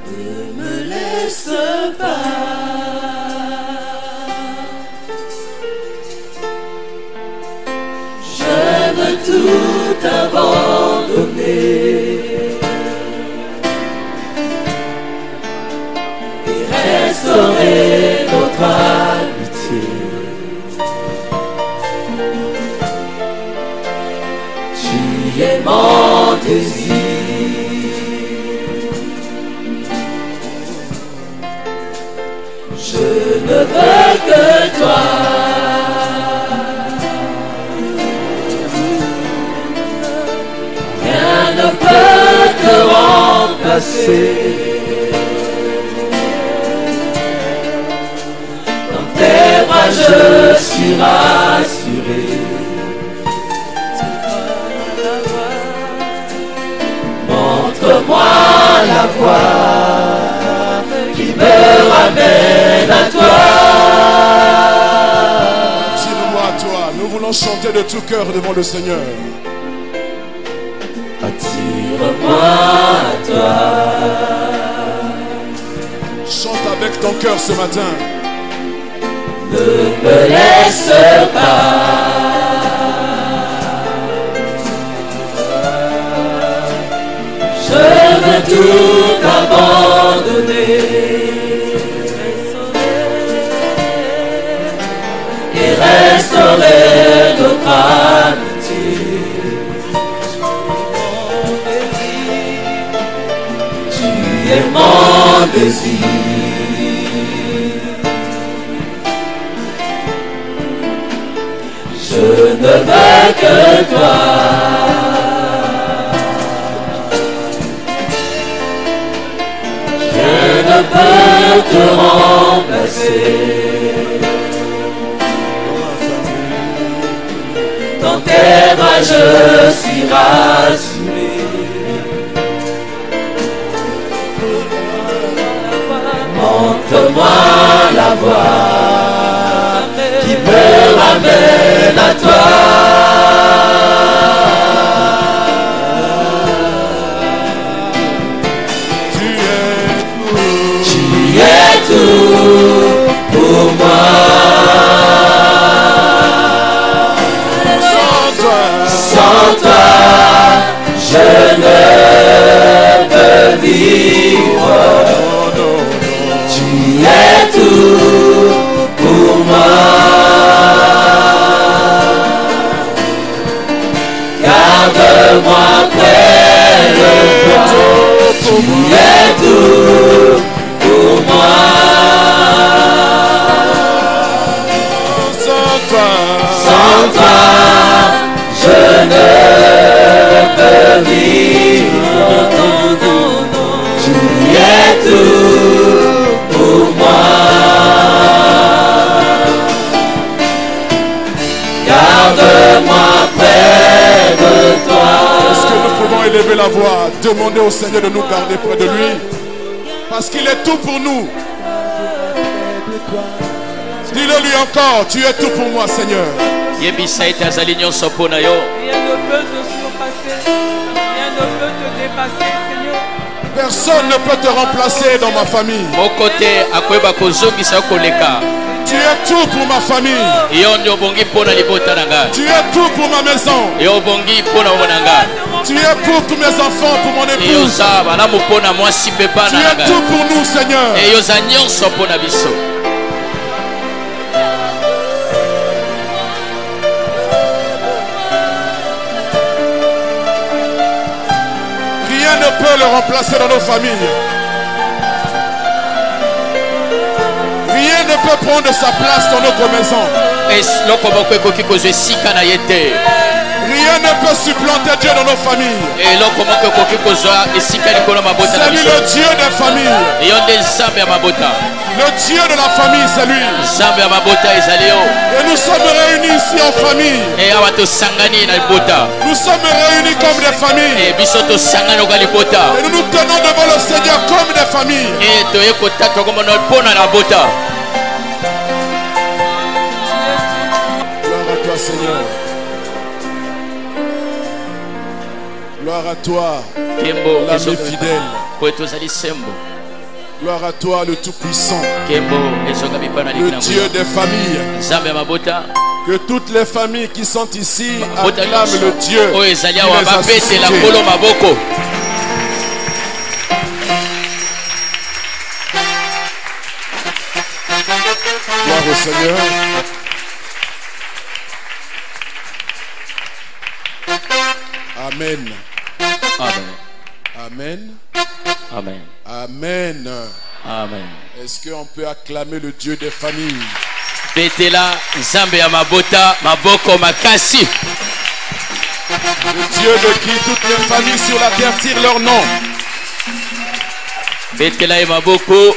Ne me laisse pas. Je veux tout abandonner et restaurer notre amitié. Tu es mon désir. Je ne veux que toi. Rien ne peut te remplacer. Dans tes bras je suis rassuré. Montre-moi la voie qui me ramène à toi. Attire-moi à toi. Nous voulons chanter de tout cœur devant le Seigneur. Attire-moi à toi. Chante avec ton cœur ce matin. Ne me laisse pas. Je veux tout abandonner et restaurer notre amitié. Tu es mon désir. Je ne veux que toi. Je ne peux te remplacer. Dans tes bras je suis rassuré. Montre-moi la voie qui me ramène à toi. Tout pour moi. Sans toi, je ne peux vivre. Tu es tout pour moi. Garde-moi près de toi. Tu es tout pour moi. Sans toi, je ne peux vivre. Tu es tout pour moi. Garde-moi près de toi. Est-ce que nous pouvons élever la voix, demander au Seigneur de nous garder près de lui? Parce qu'il est tout pour nous. Dis-le lui encore, tu es tout pour moi, Seigneur. Rien ne peut te surpasser, rien ne peut te dépasser, Seigneur. Personne ne peut te remplacer dans ma famille. Tu es tout pour ma famille. Tu es tout pour ma maison. Tu es tout pour mes enfants, pour mon épouse. Tu es tout pour nous, Seigneur. Rien ne peut le remplacer dans nos familles. Rien ne peut prendre sa place dans notre maison. Rien ne peut supplanter Dieu dans nos familles. C'est lui le Dieu des familles. Le Dieu de la famille, c'est lui. Et nous sommes réunis ici en famille. Nous sommes réunis comme des familles. Et nous nous tenons devant le Seigneur comme des familles. Gloire à toi, Seigneur. Gloire à toi, l'ami fidèle. Gloire à toi, le Tout-Puissant, le Dieu des familles. Que toutes les familles qui sont ici acclament le Dieu qui les a suscités. Gloire au Seigneur. Amen. Amen. Amen. Amen. Amen. Est-ce qu'on peut acclamer le Dieu des familles? Betela Nzambe ya mabota maboko makasi. Le Dieu de qui toutes les familles sur la terre tirent leur nom. Betela ya maboko.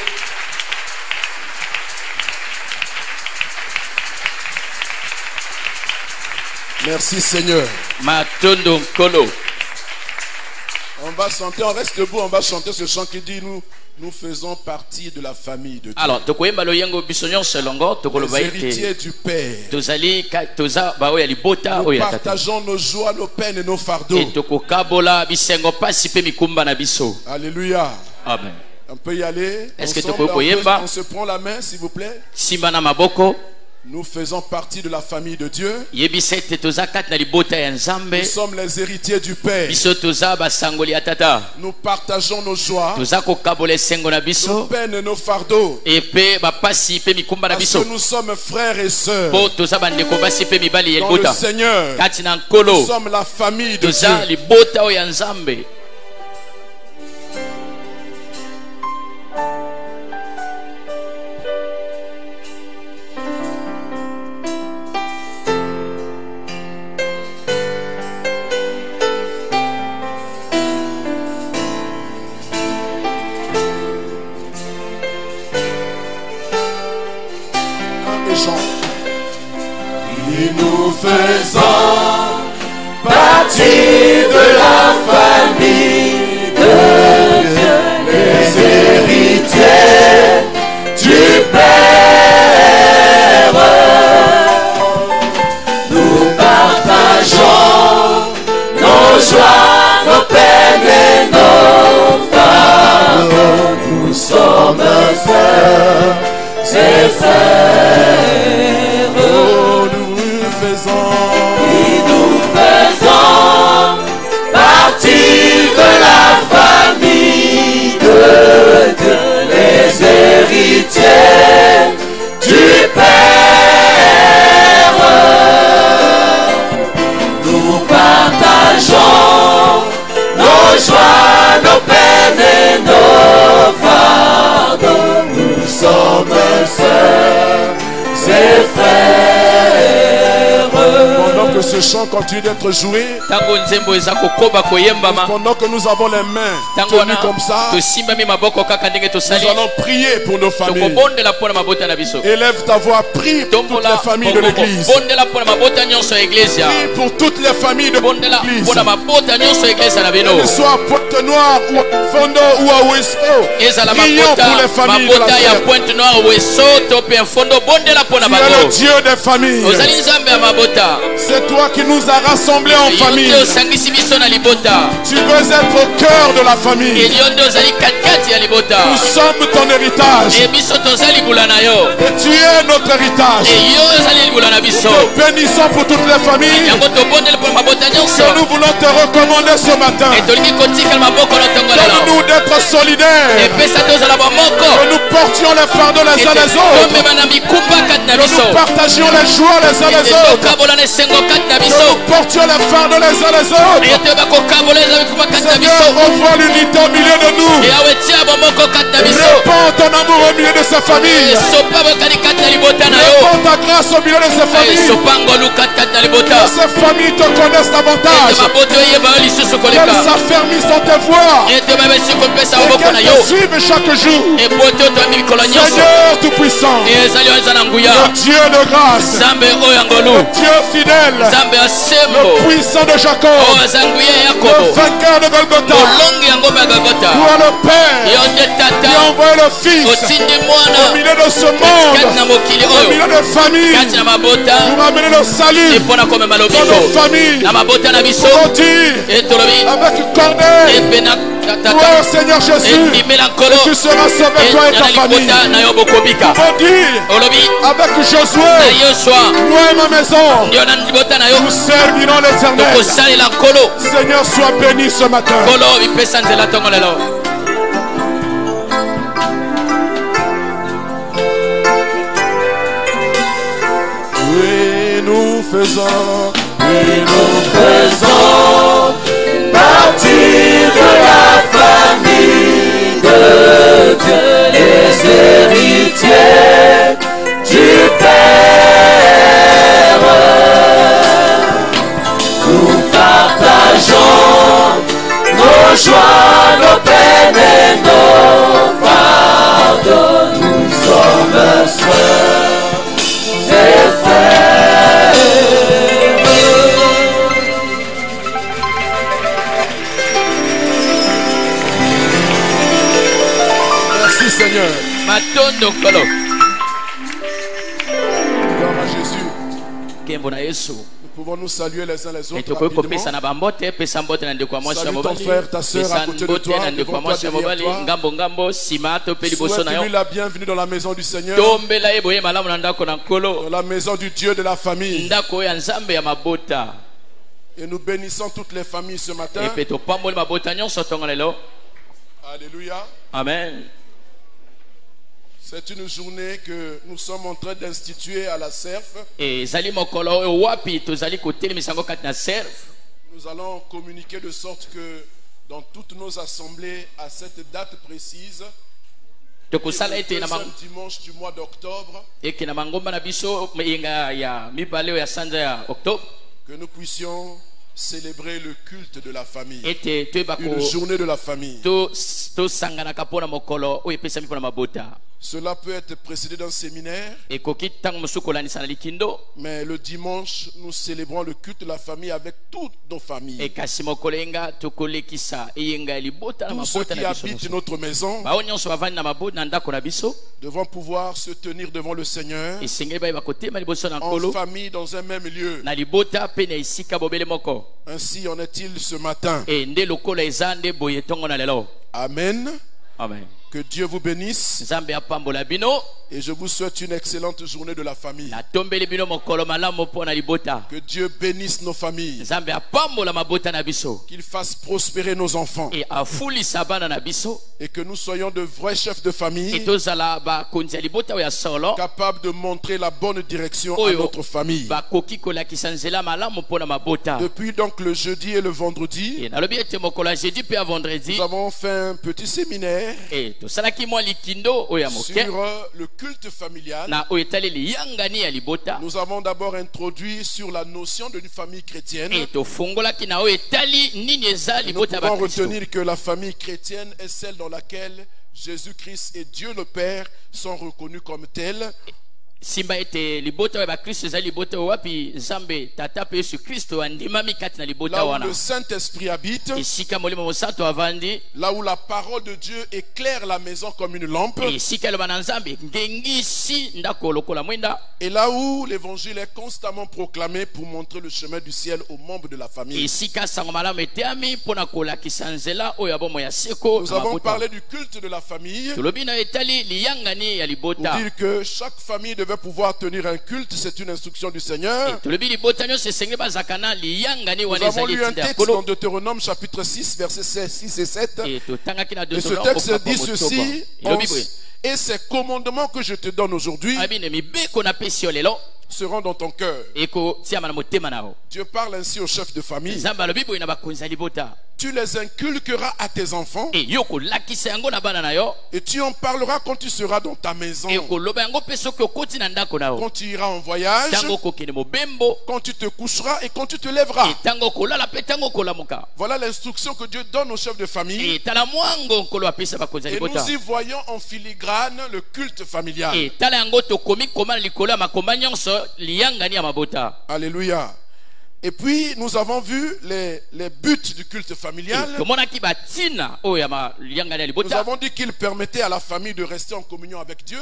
Merci Seigneur. Matondo Nkolo. On va chanter, on reste debout, on va chanter ce chant qui dit nous faisons partie de la famille de Dieu. Alors, tokoyemba loyango bisonyon selongo tokoloba les héritiers du Père. Tozali toza baoya libota Nous oya partageons nos joies, nos peines et nos fardeaux. et tokokabola bisengo pasi pe mikumba na biso. Alléluia. Amen. On peut y aller. Est-ce que on se prend la main s'il vous plaît. Simba na maboko. Nous faisons partie de la famille de Dieu. Yebisete toza kat na libota ya Nzambe. Nous sommes les héritiers du Père. Biso toza basangoli ya tata. Nous partageons nos joies, Toza kokabola sengo na biso. nos peines et nos fardeaux. Et pe bapasi pe mikumba na Parce biso. que nous sommes frères et sœurs Po toza bandeko basi pe mibali ya dans le libota. Seigneur. Kati na nkolo. Nous sommes la famille de Toza Dieu. libota oya Nzambe. Et nous faisons partie de la famille de Dieu, les héritiers du Père. Nous partageons nos joies, nos peines et nos fardeaux. Nous sommes frères et frères. Nous faisons partie de la famille de Dieu, les héritiers du Père. Nous partageons nos joies, nos peines et nos fardeaux. Nous sommes sœurs et frères. Pendant que ce chant continue d'être joué, pendant que nous avons les mains tenues comme ça, nous allons prier pour nos familles. Élève ta voix, prie pour toutes les familles de l'église. Prie pour toutes les familles de l'église. Qu'elles soient à Pointe-Noire ou à Fondo ou à Ouesso, prions pour les familles de la terre. Tu es le Dieu des familles. C'est toi qui nous as rassemblés en famille. Tu veux être au cœur de la famille. Nous sommes ton héritage. Et tu es notre héritage. Nous te bénissons pour toutes les familles. Et nous voulons te recommander ce matin. Donne-nous d'être solidaires. Que nous portions les fardeaux les uns les autres. Que nous partagions les joies les uns les autres. Que nous portions les fardeaux les uns les autres. Seigneur, envoie l'unité au milieu de nous. Répands ton amour au milieu de sa famille. Répands ta grâce au milieu de sa famille. Que ces familles te connaissent davantage. Qu'elles s'affermissent dans tes voies. Et qu'elles te suivent chaque jour. Seigneur tout-puissant, le Dieu de grâce, le Dieu fidèle, le puissant de Jacob, le vainqueur de Golgotha. Toi le Père qui a envoyé le Fils au milieu de ce monde, au milieu de familles, pour amener le salut dans nos familles. Pour dire avec Corneille au Seigneur Jésus. Et tu seras sauvé, toi et ta famille. Pour dire avec Josué, moi et ma maison, nous servirons l'Éternel. Seigneur, sois béni ce matin. Oui, nous faisons partie de la famille de Dieu, les héritiers du Père. Nous partageons nos joies, nos peines et nos fardeaux. Nous sommes sœurs et frères. Merci Seigneur. Gloire à Jésus. Nous pouvons nous saluer les uns les autres rapidement. Salut ton frère, ta soeur à côté de toi, devant toi, derrière toi. Souhaite-lui la bienvenue dans la maison du Seigneur, dans la maison du Dieu de la famille. Et nous bénissons toutes les familles ce matin. Alléluia. Amen. C'est une journée que nous sommes en train d'instituer à la CERF. Nous allons communiquer de sorte que dans toutes nos assemblées, à cette date précise, le deuxième dimanche du mois d'octobre, que nous puissions célébrer le culte de la famille, une journée de la famille. Cela peut être précédé d'un séminaire, mais le dimanche, nous célébrons le culte de la famille avec toutes nos familles. Tous ceux qui habitent notre maison devront pouvoir se tenir devant le Seigneur en famille dans un même lieu. Ainsi en est-il ce matin. Amen. Amen. Que Dieu vous bénisse. Et je vous souhaite une excellente journée de la famille. Que Dieu bénisse nos familles. Qu'il fasse prospérer nos enfants. Et que nous soyons de vrais chefs de famille, capables de montrer la bonne direction à notre famille. Depuis donc le jeudi et le vendredi, nous avons fait un petit séminaire sur le culte familial. Nous avons d'abord introduit sur la notion d'une famille chrétienne. Nous pouvons retenir que la famille chrétienne est celle dans laquelle Jésus-Christ et Dieu le Père sont reconnus comme tels. Là où le Saint-Esprit habite, là où la parole de Dieu éclaire la maison comme une lampe, et là où l'évangile est constamment proclamé pour montrer le chemin du ciel aux membres de la famille. Nous avons parlé du culte de la famille pour dire que chaque famille devait pouvoir tenir un culte. C'est une instruction du Seigneur. Nous avons lu un texte dans Deutéronome chapitre 6 versets 6 et 7, et ce texte dit ceci: et ces commandements que je te donne aujourd'hui seront dans ton cœur. Dieu parle ainsi aux chefs de famille. Tu les inculqueras à tes enfants, et tu en parleras quand tu seras dans ta maison, quand tu iras en voyage, quand tu te coucheras et quand tu te lèveras. Voilà l'instruction que Dieu donne aux chefs de famille. Et nous y voyons en filigrane le culte familial. Alléluia. Et puis, nous avons vu les buts du culte familial. Nous avons dit qu'il permettait à la famille de rester en communion avec Dieu.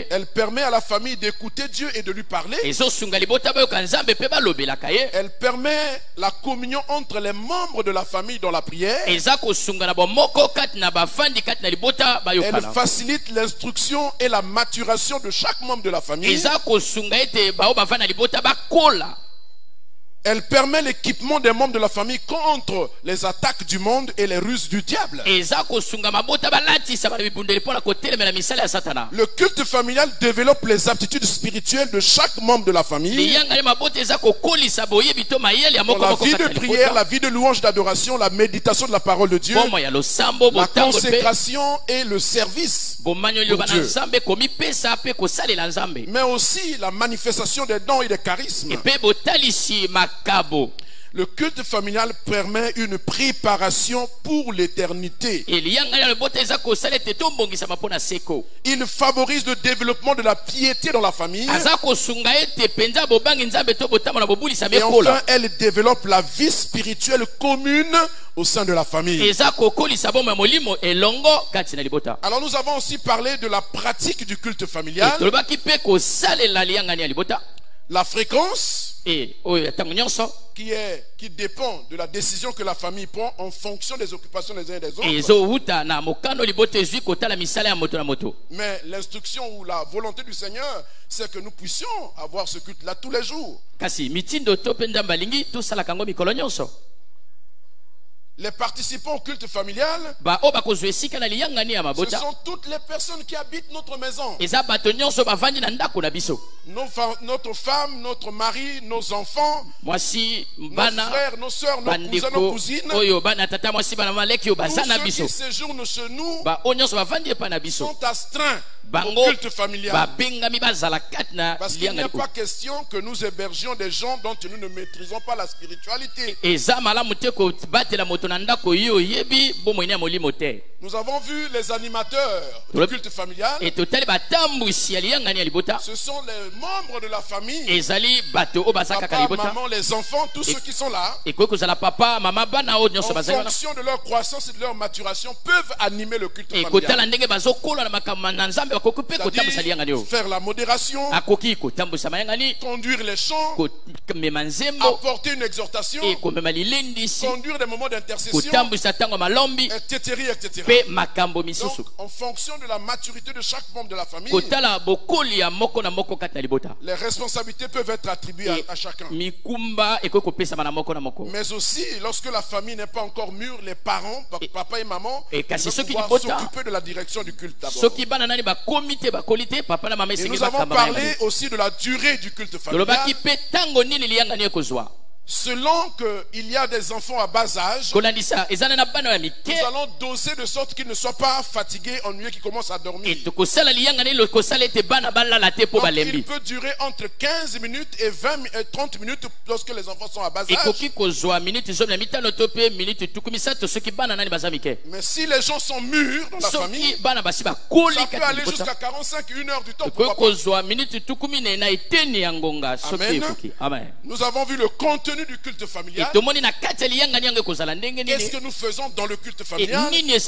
Elle permet à la famille d'écouter Dieu et de lui parler. Elle permet la communion entre les membres de la famille dans la prière. Elle facilite l'instruction et la maturation de chaque membre de la famille. Elle permet l'équipement des membres de la famille contre les attaques du monde et les ruses du diable. Le culte familial développe les aptitudes spirituelles de chaque membre de la famille. Dans la vie de prière, la vie de louange, d'adoration, la méditation de la parole de Dieu, la consécration et le service pour Dieu. Mais aussi la manifestation des dons et des charismes. Le culte familial permet une préparation pour l'éternité. Il favorise le développement de la piété dans la famille. Et enfin, elle développe la vie spirituelle commune au sein de la famille. Alors nous avons aussi parlé de la pratique du culte familial. La fréquence qui dépend de la décision que la famille prend en fonction des occupations des uns et des autres. Mais l'instruction ou la volonté du Seigneur, c'est que nous puissions avoir ce culte-là tous les jours. Les participants au culte familial, ce sont toutes les personnes qui habitent notre maison. Notre femme, notre mari, nos enfants, nos frères, nos soeurs, nos cousins, nos cousines. Tous ceux qui séjournent chez nous sont astreints au culte familial. Parce qu'il n'est pas question que nous hébergions des gens dont nous ne maîtrisons pas la spiritualité. Nous avons vu les animateurs du culte familial. Ce sont les membres de la famille. Papa, maman, les enfants, tous ceux qui sont là, en fonction de leur croissance et de leur maturation, peuvent animer le culte familial. C'est-à-dire faire la modération, conduire les chants, apporter une exhortation, conduire des moments d'intercession, etc. Donc, en fonction de la maturité de chaque membre de la famille, les responsabilités peuvent être attribuées à chacun. Mais aussi, lorsque la famille n'est pas encore mûre, les parents, papa et maman, doivent pouvoir s'occuper de la direction du culte d'abord. Et nous avons parlé aussi de la durée du culte familial. Selon qu'il y a des enfants à bas âge, nous allons doser de sorte qu'ils ne soient pas fatigués, ennuyés, qu'ils commencent à dormir. Donc, il peut durer entre 15 minutes et 30 minutes lorsque les enfants sont à bas âge. Mais si les gens sont mûrs dans la famille, ça peut aller jusqu'à 45 1 heure du temps. Amen. Nous avons vu le contenu du culte familial. Qu'est-ce que nous faisons dans le culte familial? Quelles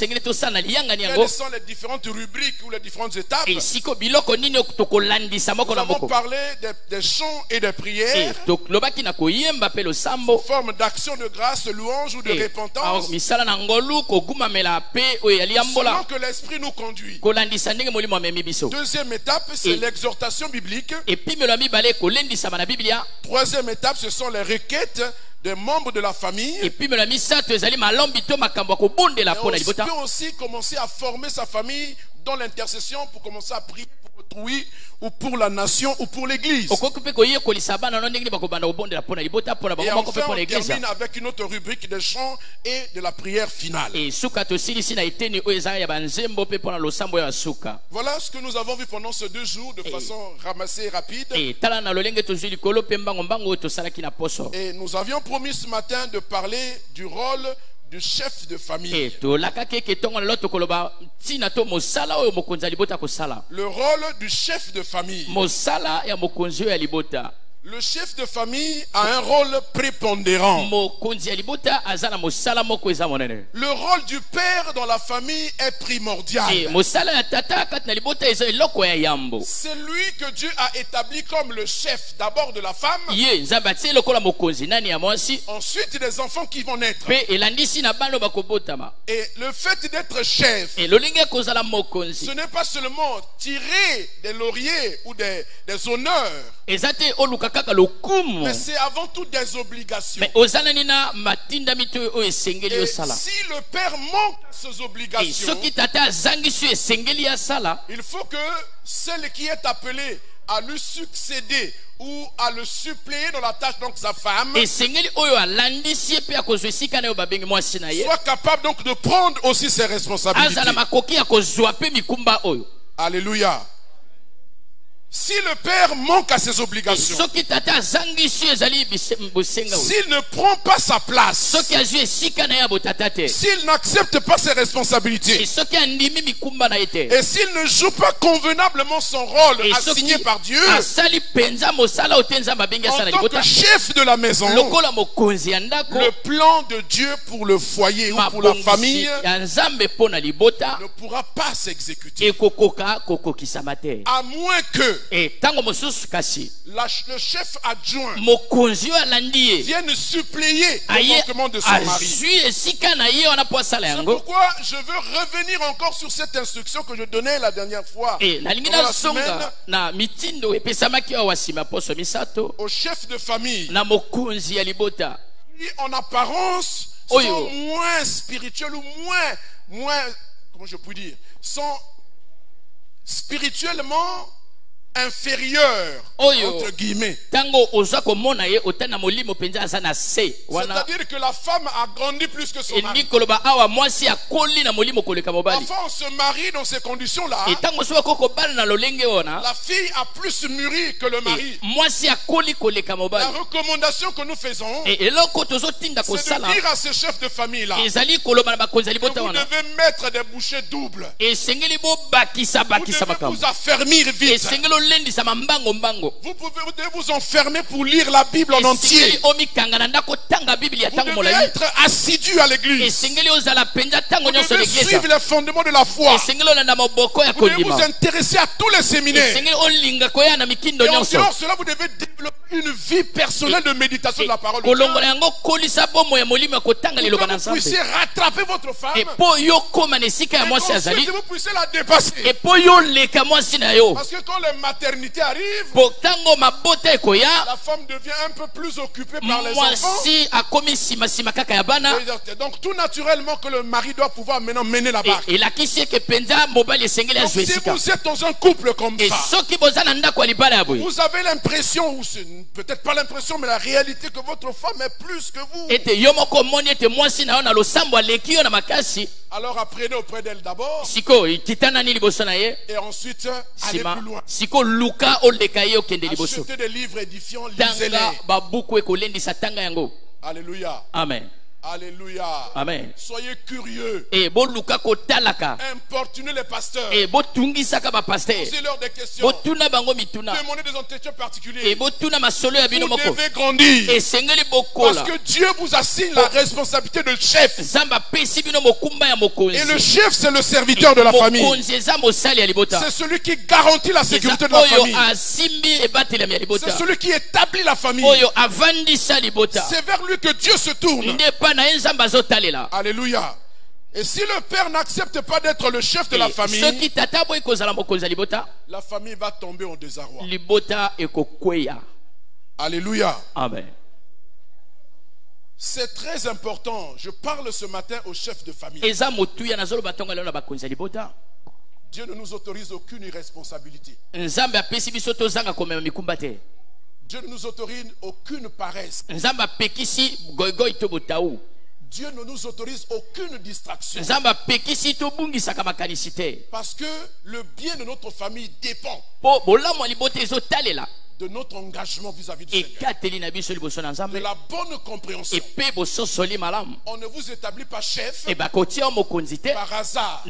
sont les différentes rubriques ou les différentes étapes? Nous avons parlé des chants et des prières, forme d'action de grâce, louange ou de repentance, selon que l'esprit nous conduit. Deuxième étape, c'est l'exhortation biblique. Troisième étape, ce sont les requêtes des membres de la famille. Et on peut aussi commencer à former sa famille dans l'intercession pour commencer à prier pour autrui ou pour la nation ou pour l'église. Et enfin, on termine avec une autre rubrique des chants et de la prière finale. Voilà ce que nous avons vu pendant ces 2 jours de façon ramassée et rapide. Et nous avions promis ce matin de parler du rôle du chef de famille. Le rôle du chef de famille. Le chef de famille a un rôle prépondérant. Le rôle du père dans la famille est primordial. C'est lui que Dieu a établi comme le chef d'abord de la femme. Ensuite des enfants qui vont naître. Et le fait d'être chef, ce n'est pas seulement tirer des lauriers ou des honneurs, mais c'est avant tout des obligations. Et si le père manque à ses obligations, il faut que celle qui est appelée à lui succéder ou à le suppléer dans la tâche, donc sa femme, soit capable donc de prendre aussi ses responsabilités. Alléluia. Si le père manque à ses obligations, s'il ne prend pas sa place, s'il n'accepte pas ses responsabilités, et s'il ne joue pas convenablement son rôle assigné par Dieu, en tant que chef de la maison, le plan de Dieu pour le foyer ou pour la famille ne pourra pas s'exécuter. À moins que le chef adjoint vienne suppléer le manquement de son mari. C'est pourquoi je veux revenir encore sur cette instruction que je donnais la dernière fois au chef de famille, qui en apparence sont moins spirituels ou moins, comment je peux dire, sont spirituellement inférieur entre guillemets. C'est-à-dire que la femme a grandi plus que son mari. Parfois on se marie dans ces conditions-là. La fille a plus mûri que le mari. La recommandation que nous faisons, c'est de dire à ces chefs de famille-là, vous devez mettre des bouchées doubles. Vous devez vous affermir vite. Vous devez vous enfermer pour lire la Bible en entier. Vous devez être assidu à l'église. Vous devez suivre les fondements de la foi. Vous devez vous intéresser à tous les séminaires. Et en dehors cela, vous devez développer une vie personnelle de méditation de la parole de Dieu. Pour que vous puissiez rattraper votre femme. Et ensuite vous puissiez la dépasser. Parce que quand les maternité arrive, la femme devient un peu plus occupée par les enfants. Donc tout naturellement que le mari doit pouvoir maintenant mener la barque. Donc si vous êtes dans un couple comme ça, vous avez l'impression, ou peut-être pas l'impression, mais la réalité que votre femme est plus que vous. Alors apprenez auprès d'elle d'abord. Et ensuite allez plus loin. Achetez des livres édifiants, lisez-les. Alléluia. Amen. Alléluia. Amen. Soyez curieux. Importunez les pasteurs. Posez-leur des questions. Demandez des entretiens particuliers. Vous devez grandir. Parce que Dieu vous assigne la responsabilité de chef. Et le chef, c'est le serviteur de la famille. C'est celui qui garantit la sécurité de la famille. C'est celui qui établit la famille. C'est vers lui que Dieu se tourne. Alléluia. Et si le père n'accepte pas d'être le chef de la famille, la famille va tomber au désarroi. Alléluia. Amen. C'est très important. Je parle ce matin au chef de famille. Dieu ne nous autorise aucune irresponsabilité. Dieu ne nous autorise aucune paresse. Dieu ne nous autorise aucune distraction. Parce que le bien de notre famille dépend de notre engagement vis-à-vis du Seigneur, de la bonne compréhension. On ne vous établit pas chef par hasard.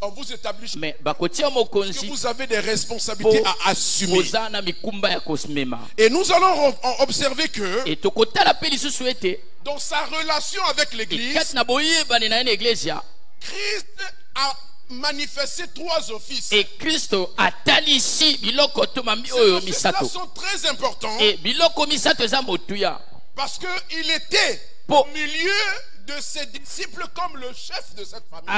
On vous établit chef parce que vous avez des responsabilités à assumer. Et nous allons observer que dans sa relation avec l'Église, Christ a manifesté 3 offices. Et Christ a talisi biloko to Ces offices-là sont très importants parce qu'il était au milieu de ses disciples comme le chef de cette famille.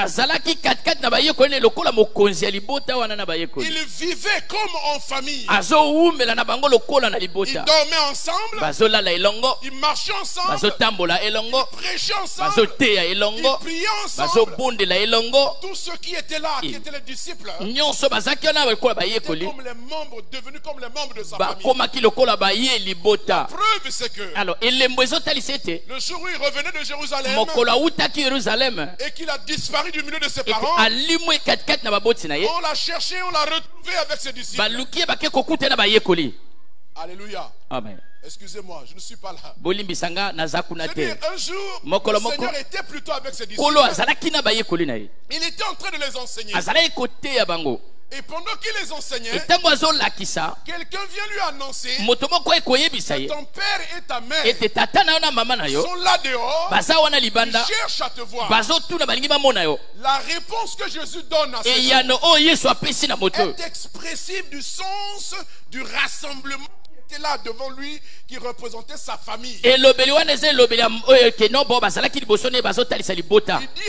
Il vivait comme en famille. Il dormait ensemble. Il marchait ensemble. Il prêchait ensemble. Il priait ensemble. Tous ceux qui étaient là, qui étaient les disciples, devenus comme les membres de sa famille. La preuve, c'est que le jour où il revenait de Jérusalem, et qu'il a disparu du milieu de ses parents, on l'a cherché, on l'a retrouvé avec ses disciples. Alléluia. Amen. Excusez-moi, je ne suis pas là. Un jour, le Seigneur était plutôt avec ses disciples. Il était en train de les enseigner. Et pendant qu'il les enseignait, quelqu'un vient lui annoncer que ton père et ta mère sont là dehors, ils cherchent à te voir. La réponse que Jésus donne à ces gens est expressive du sens du rassemblement qui était là devant lui, qui représentait sa famille. Il dit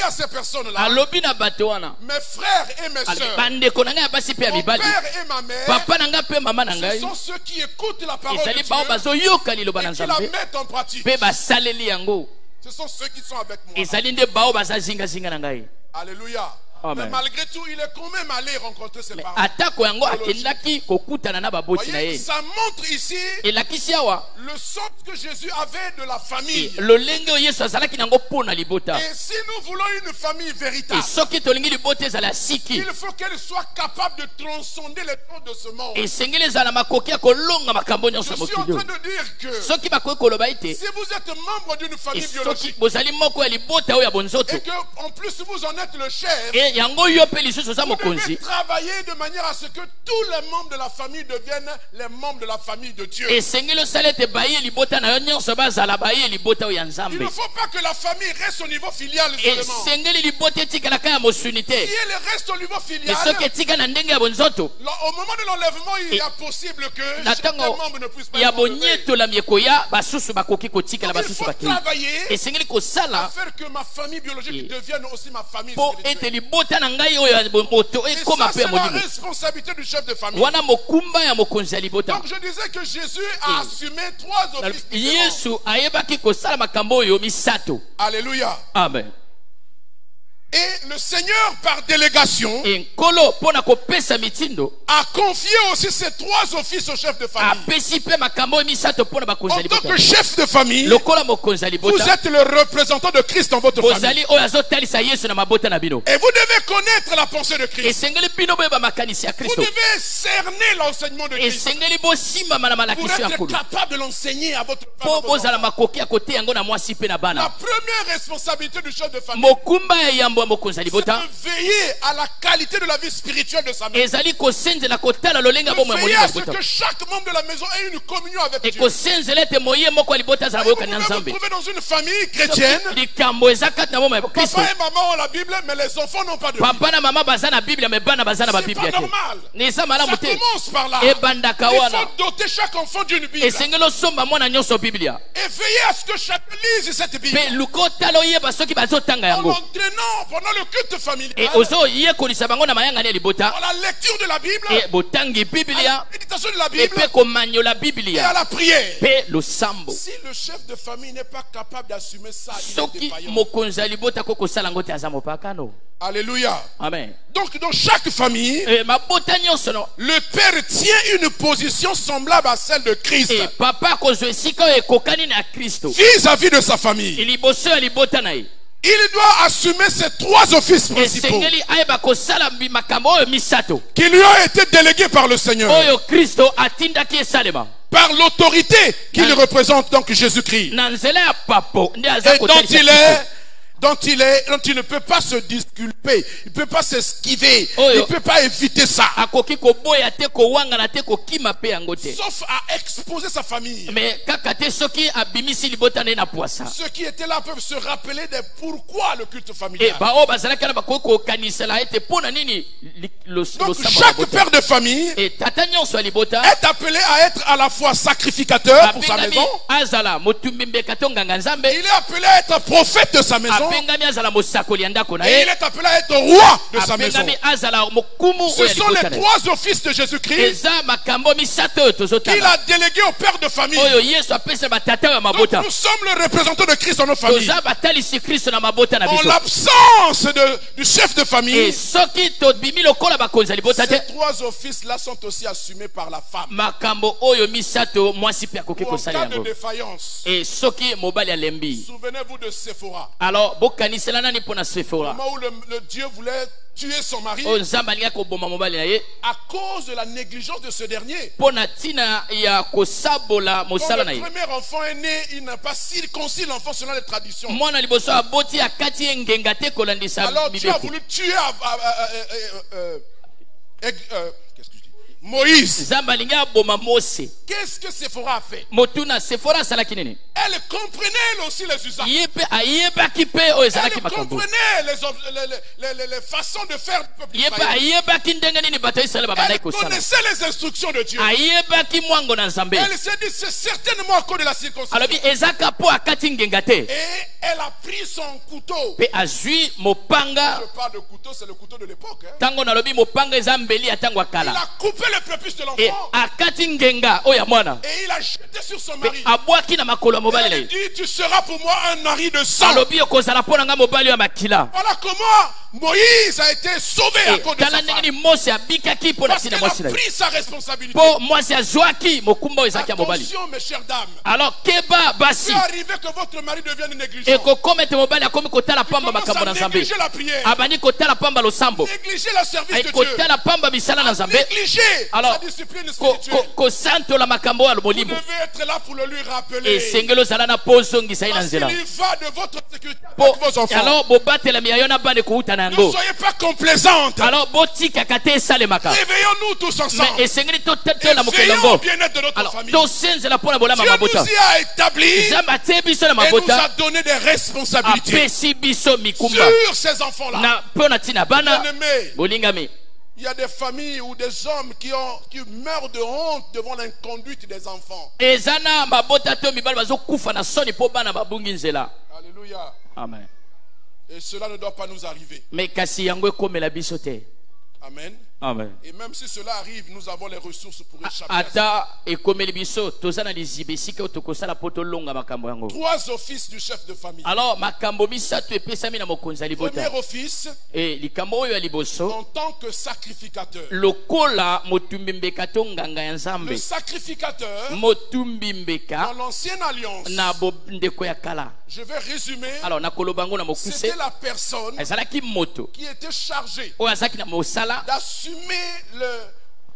à ces personnes-là, mes frères et mes soeurs, mon père et ma mère, ce sont ceux qui écoutent la parole de Dieu et qui la mettent en pratique. Ce sont ceux qui sont avec moi. Alléluia. Amen. Mais malgré tout, il est quand même allé rencontrer ses parents. Voyez, ça montre ici le sens que Jésus avait de la famille. Et si nous voulons une famille véritable, il faut qu'elle soit capable de transcender les temps de ce monde. Je suis en train de dire que si vous êtes membre d'une famille biologique et que en plus vous en êtes le chef, vous devez travailler de manière à ce que tous les membres de la famille deviennent les membres de la famille de Dieu. Il ne faut pas que la famille reste au niveau filial seulement. Si elle reste au niveau filial, au moment de l'enlèvement, il est possible que certains membres ne puissent pas être enlevés. Donc il faut travailler à faire que ma famille biologique devienne aussi ma famille spirituelle. Et ça, c'est la responsabilité du chef de famille. Donc je disais que Jésus a assumé 3 offices différents. Alléluia. Amen. Et le Seigneur, par délégation, a confié aussi ces 3 offices au chef de famille. En tant que chef de famille, vous êtes le représentant de Christ dans votre famille. Et vous devez connaître la pensée de Christ. Vous devez cerner l'enseignement de Christ pour être capable de l'enseigner à votre femme. La première responsabilité du chef de famille, c'est de veiller à la qualité de la vie spirituelle de sa maison. De veiller à ce que chaque membre de la maison ait une communion avec Dieu. Vous pouvez vous trouver dans une famille chrétienne. Papa et maman ont la Bible, mais les enfants n'ont pas de Bible. C'est pas normal. Ça commence par là. Il faut doter chaque enfant d'une Bible. Et veiller à ce que chacun lise cette Bible. En l'entraînant pendant le culte familial, dans la lecture de la Bible, à la méditation de la Bible et à la prière. Si le chef de famille n'est pas capable d'assumer ça, il est défaillant. Alléluia. Amen. Donc dans chaque famille, le père tient une position semblable à celle de Christ vis-à-vis de sa famille. il doit assumer ces 3 offices principaux qui lui ont été délégués par le Seigneur, par l'autorité qu'il représente, donc Jésus-Christ, et dont il ne peut pas se disculper, il ne peut pas s'esquiver, il ne peut pas éviter ça, sauf à exposer sa famille. Ceux qui étaient là peuvent se rappeler de pourquoi le culte familial. Donc chaque père de famille est appelé à être à la fois sacrificateur pour sa maison, il est appelé à être prophète de sa maison, et il est appelé à être roi de sa maison. Ce sont les 3 offices de Jésus-Christ qu'il a délégués au père de famille. Donc nous sommes le représentant de Christ dans nos familles. En l'absence du chef de famille, ces 3 offices-là sont aussi assumés par la femme. Ou en cas de défaillance, souvenez-vous de Séphora. Au moment où le Dieu voulait tuer son mari, à cause de la négligence de ce dernier. Quand le premier enfant est né, il n'a pas circoncis l'enfant selon les traditions. Alors Dieu a voulu tuer Moïse. Qu'est-ce que Séphora a fait? Elle comprenait elle aussi les usages. Elle comprenait les façons de faire du peuple israélien. Elle connaissait les instructions de Dieu. Elle s'est dit, c'est certainement à cause de la circoncision. Et elle a pris son couteau. Je parle de couteau, c'est le couteau de l'époque. Il a coupé le prépuce de l'enfant. Et il a jeté sur son mari. Elle lui dit, tu seras pour moi un mari de sang. Voilà comment Moïse a été sauvé à cause de sa femme. Parce qu'elle a pris sa responsabilité. Attention mes chères dames. Il peut arriver que votre mari devienne négligent. Il commence à négliger la prière, négliger le service de Dieu, négliger sa discipline spirituelle. Vous devez être là pour le lui rappeler. Parce qu'il y va de votre sécurité avec vos enfants. Ne soyez pas complaisantes. Réveillons-nous tous ensemble. Et veillons au bien-être de notre famille. Dieu nous y a établis et nous a donné des responsabilités sur ces enfants-là. Bien-aimés, il y a des familles ou des hommes qui meurent de honte devant l'inconduite des enfants. Alléluia. Amen. Et cela ne doit pas nous arriver. Amen. Amen. Et même si cela arrive, nous avons les ressources pour échapper à ça. 3 offices du chef de famille. Premier office, en tant que sacrificateur. Le sacrificateur, dans l'ancienne alliance, je vais résumer, c'était la personne qui était chargée d'assumer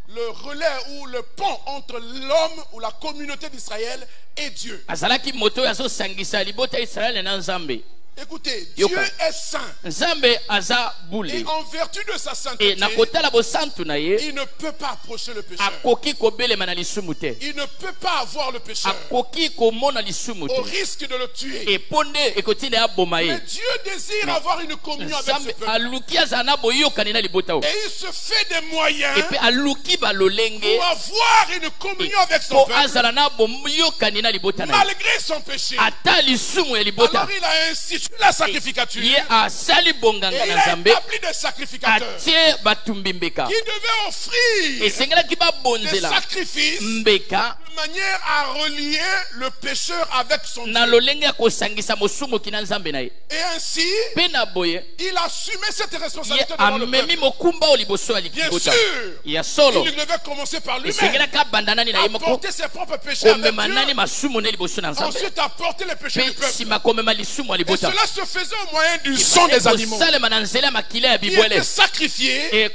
le relais ou le pont entre l'homme ou la communauté d'Israël et Dieu. Écoutez, Dieu est saint. Et en vertu de sa sainteté, il ne peut pas approcher le pécheur. Il ne peut pas avoir le pécheur au risque de le tuer. Mais Dieu désire avoir une communion avec ce peuple. Et il se fait des moyens pour avoir une communion avec son peuple malgré son péché. Alors il a institué la sacrificature. Et il a établi des sacrificateurs qui devaient offrir des sacrifices de manière à relier le pécheur avec son Dieu. Et ainsi, il assumait cette responsabilité devant le peuple. Bien sûr, il devait commencer par lui-même, apporter ses propres péchés avec Dieu, ensuite apporter les péchés du peuple. Et cela se faisait au moyen du sang des animaux qui était sacrifié et qui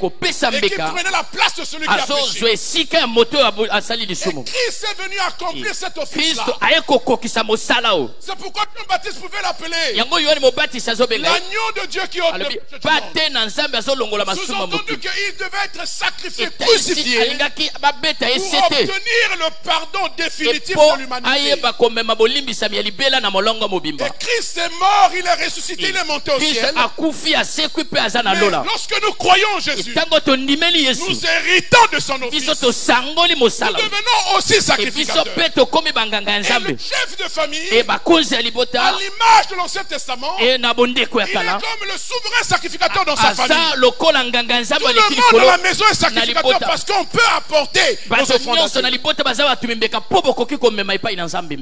prenait la place de celui qui a péché. Et Christ est venu accomplir cet office-là. C'est pourquoi Jean-Baptiste pouvait l'appeler l'agneau de Dieu qui ôte le péché du monde. Sous-entendu qu'il devait être sacrifié, crucifié, pour obtenir le pardon définitif de l'humanité. Et Christ est mort, il est ressuscité, il est monté au ciel. Mais lorsque nous croyons en Jésus, nous héritons de son office. Nous devenons aussi sacrificateurs. Et le chef de famille, à l'image de l'Ancien Testament, il est comme le souverain sacrificateur dans sa famille. Tout le monde dans la maison est sacrificateur parce qu'on peut apporter nos offrandes.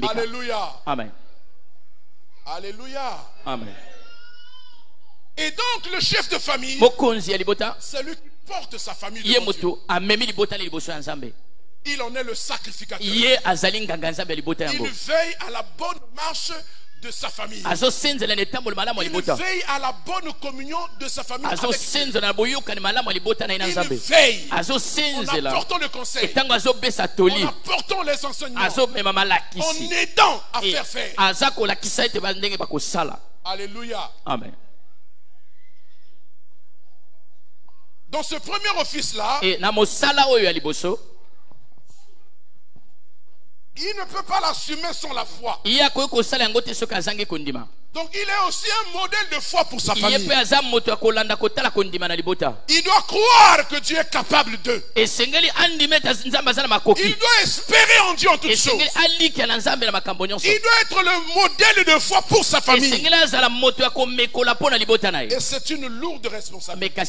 Alléluia. Amen. Alléluia. Amen. Et donc le chef de famille, c'est lui qui porte sa famille devant Dieu. Il en est le sacrificateur. Il veille à la bonne marche de sa famille. Il veille à la bonne communion de sa famille avec Dieu. Il veille en apportant le conseil, en apportant les enseignements, en aidant à faire faire. Alléluia. Amen. Dans ce premier office-là, il ne peut pas l'assumer sans la foi. Donc il est aussi un modèle de foi pour sa famille. Il doit croire que Dieu est capable d'eux. Il doit espérer en Dieu en toutes choses. Il doit être le modèle de foi pour sa famille. Et c'est une lourde responsabilité.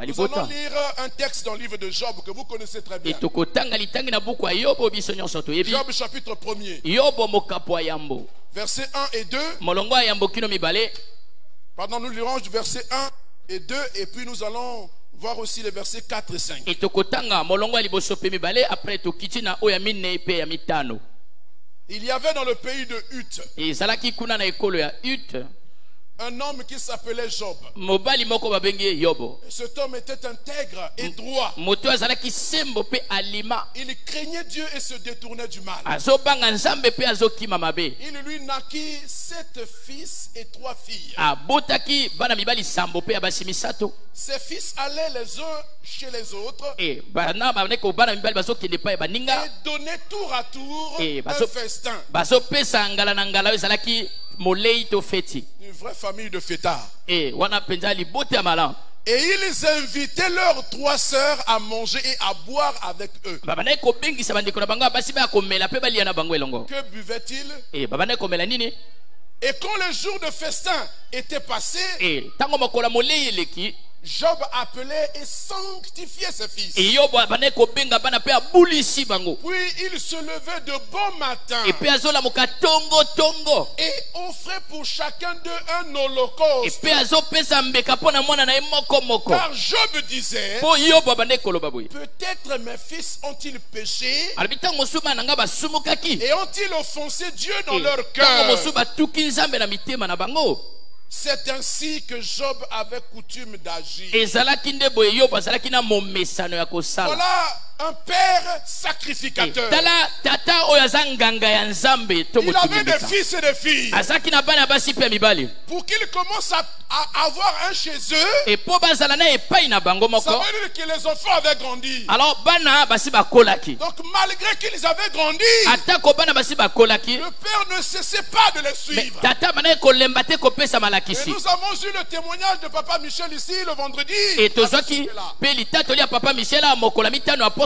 Nous allons lire un texte dans le livre de Job que vous connaissez très bien. Job chapitre 1er. Versets 1 et 2. Pardon, nous lirons verset 1 et 2 et puis nous allons voir aussi les versets 4 et 5. Il y avait dans le pays de Huth un homme qui s'appelait Job. Cet homme était intègre et droit. Il craignait Dieu et se détournait du mal. Il lui naquit 7 fils et 3 filles. Ses fils allaient les uns chez les autres et donnaient tour à tour un festin. Une vraie famille de fêtards. Et ils invitaient leurs 3 sœurs à manger et à boire avec eux. Que buvaient-ils? Et quand le jour de festin était passé, Job appelait et sanctifiait ses fils. Puis il se levait de bon matin et offrait pour chacun d'eux un holocauste. Car Job disait, peut-être mes fils ont-ils péché et ont-ils offensé Dieu dans leur cœur. C'est ainsi que Job avait coutume d'agir. Voilà un père sacrificateur. Il avait des fils et des filles. Pour qu'ils commencent à avoir un chez eux, ça veut dire que les enfants avaient grandi. Donc malgré qu'ils avaient grandi, le père ne cessait pas de les suivre. Et nous avons eu le témoignage de Papa Michel ici le vendredi.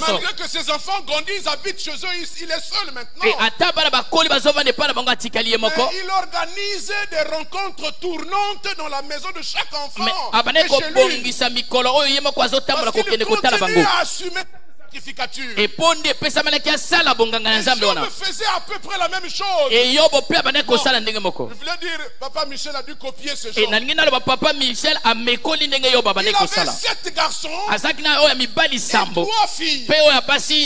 Malgré que ses enfants grandissent, habitent chez eux, il est seul maintenant. Mais il organise des rencontres tournantes dans la maison de chaque enfant. Et chez lui. Parce qu'il continue à assumer sacrificature. Et Job faisait à peu près la même chose. Je voulais dire, Papa Michel a dû copier ce genre. Il avait 7 garçons et 3 filles.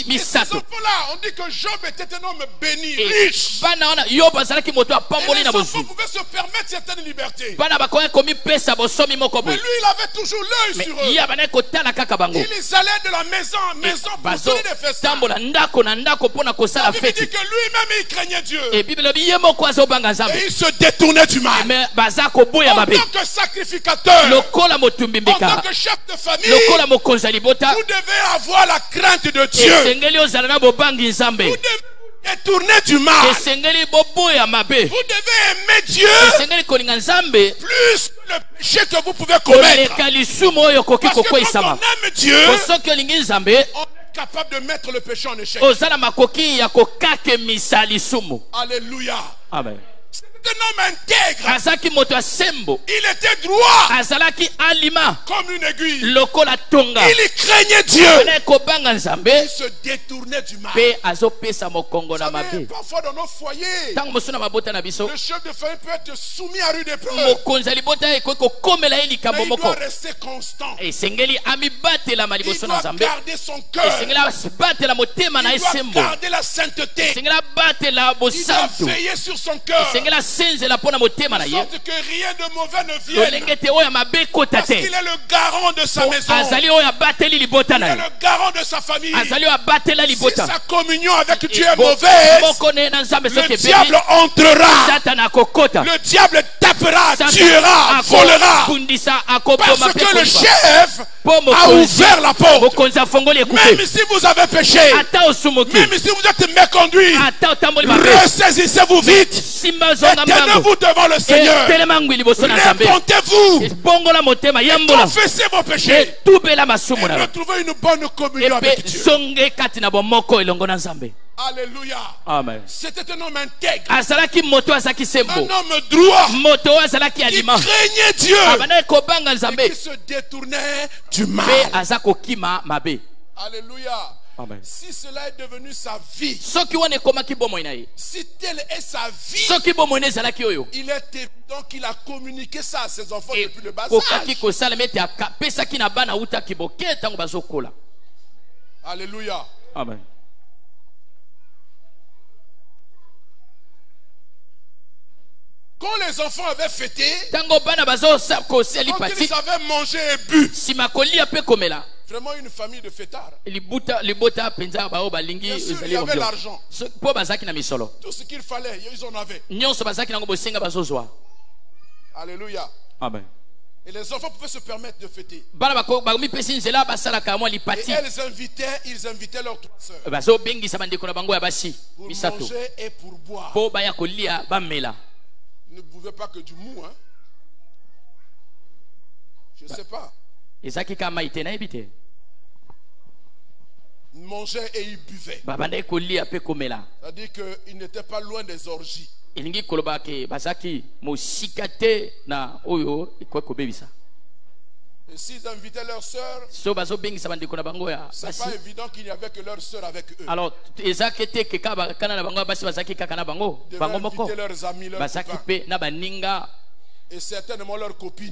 Et ces enfants-là, on dit que Job était un homme béni, riche. Et les enfants pouvaient se permettre certaines libertés. Mais lui, il avait toujours l'œil sur eux. Ils allaient de la maison en maison pour donner des festins. La Bible dit que lui-même, il craignait Dieu. Et il se détournait du mal. En tant que sacrificateur, en tant que chef de famille, vous devez avoir la crainte de Dieu. Vous devez détourner du mal. Vous devez aimer Dieu plus que le péché que vous pouvez commettre. Parce que quand on aime Dieu, on est capable de mettre le péché en échec. Alléluia. Amen. C'était un homme intègre. Il était droit comme une aiguille. Il craignait Dieu. Il se détournait du mal. Parfois dans nos foyers, le chef de famille peut être soumis à rude épreuve. Mais il doit rester constant. Il doit garder son cœur. Il doit garder la sainteté. Il doit veiller sur son cœur. De sorte que rien de mauvais ne vienne. Parce qu'il est le garant de sa maison. Il est le garant de sa famille. Si sa communion avec Dieu est mauvaise, le diable entrera. Le diable tapera, tuera, volera. Parce que le chef a ouvert la porte. Même si vous avez péché, même si vous êtes méconduit, ressaisissez-vous vite. Tenez-vous devant le Seigneur. Répentez-vous. Confessez vos péchés. Et retrouvez une bonne communion avec Dieu. Alléluia. Amen. C'était un homme intègre. Un homme droit. Qui craignait Dieu. Et qui se détournait du mal. Alléluia. Amen. Si cela est devenu sa vie, si telle est sa vie, il est évident qu'il a communiqué ça à ses enfants depuis le bas âge. Alléluia. Amen. Quand les enfants avaient fêté, quand ils avaient mangé et bu, vraiment une famille de fêtards. Bien sûr, il y avait l'argent. Tout ce qu'il fallait, ils en avaient. Alléluia. Amen. Et les enfants pouvaient se permettre de fêter. Et ils invitaient leurs 3 sœurs pour manger et pour boire. Ils ne bouvaient pas que du mou, hein. Je ne sais pas. Ils mangeaient et ils buvaient. C'est-à-dire qu'ils n'étaient pas loin des orgies. Et s'ils invitaient leurs sœurs, c'est pas évident qu'il n'y avait que leurs sœurs avec eux. Alors, ils devaient inviter leurs amis, leurs copains. Et certainement leurs copines.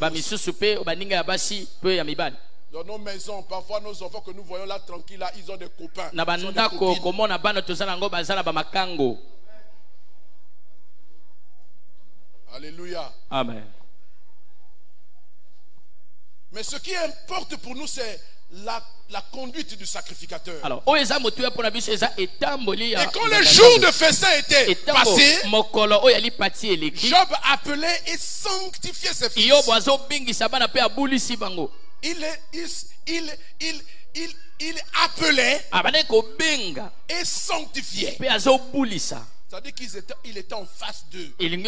Dans nos maisons, parfois nos enfants que nous voyons là tranquilles, là, ils ont des copains. Ils ont des copines. Alléluia. Amen. Mais ce qui importe pour nous, c'est la conduite du sacrificateur. Alors, et quand le jour de festin était passé, Job appelait et sanctifiait ses fils. Il appelait et sanctifiait. C'est-à-dire qu'il était en face d'eux. Il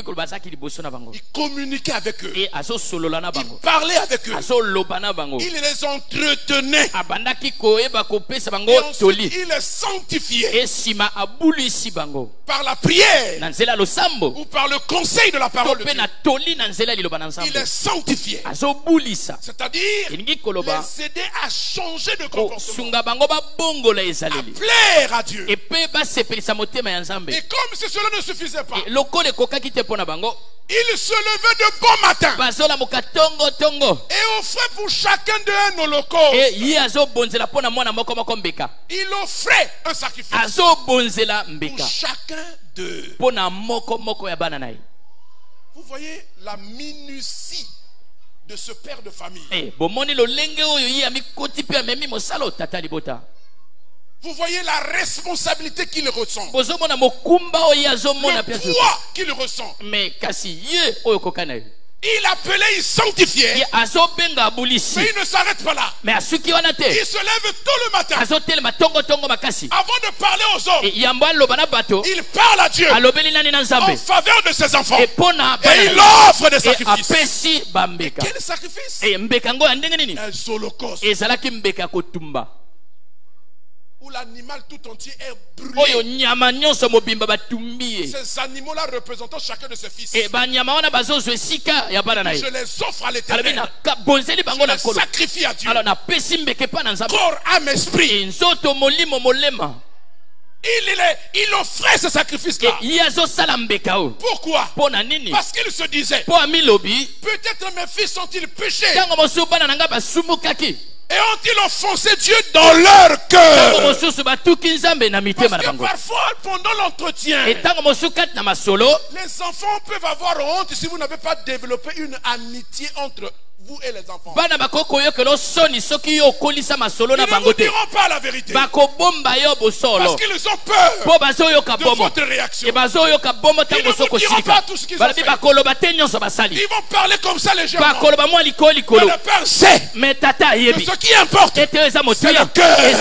communiquait avec eux. Il parlait avec eux. Il les entretenait. Et ensuite, il les sanctifiait. Par la prière. Ou par le conseil de la parole de Dieu. Il les sanctifiait. C'est-à-dire les aider à changer de comportement. À plaire à Dieu. Et comme si cela ne suffisait pas, il se levait de bon matin et offrait pour chacun d'eux un holocauste. Il offrait un sacrifice pour chacun d'eux. Vous voyez la minutie de ce père de famille. Vous voyez la responsabilité qu'il ressent. Le poids qu'il ressent. Il appelait, il sanctifiait. Mais il ne s'arrête pas là. Il se lève tôt le matin. Avant de parler aux autres, il parle à Dieu en faveur de ses enfants. Et il offre des sacrifices. Et quel sacrifice? Un holocauste. Où l'animal tout entier est brûlé. Ces animaux-là représentant chacun de ses fils. Je les offre à l'Éternel. Je les sacrifie à Dieu. Corps, âme, esprit. Il offrait ce sacrifice-là. Pourquoi? Parce qu'il se disait, peut-être mes fils sont-ils péchés et ont-ils offensé Dieu dans leur cœur? Parce que parfois, pendant l'entretien, les enfants peuvent avoir honte si vous n'avez pas développé une amitié entre vous et les enfants. Ils ne vous diront pas la vérité. Parce qu'ils ont peur de votre réaction. Ils ne vous diront pas tout ce qu'ils ont fait. Ils vont parler comme ça légèrement. Mais le Père sait. Mais ce qui importe, c'est le cœur. Oui,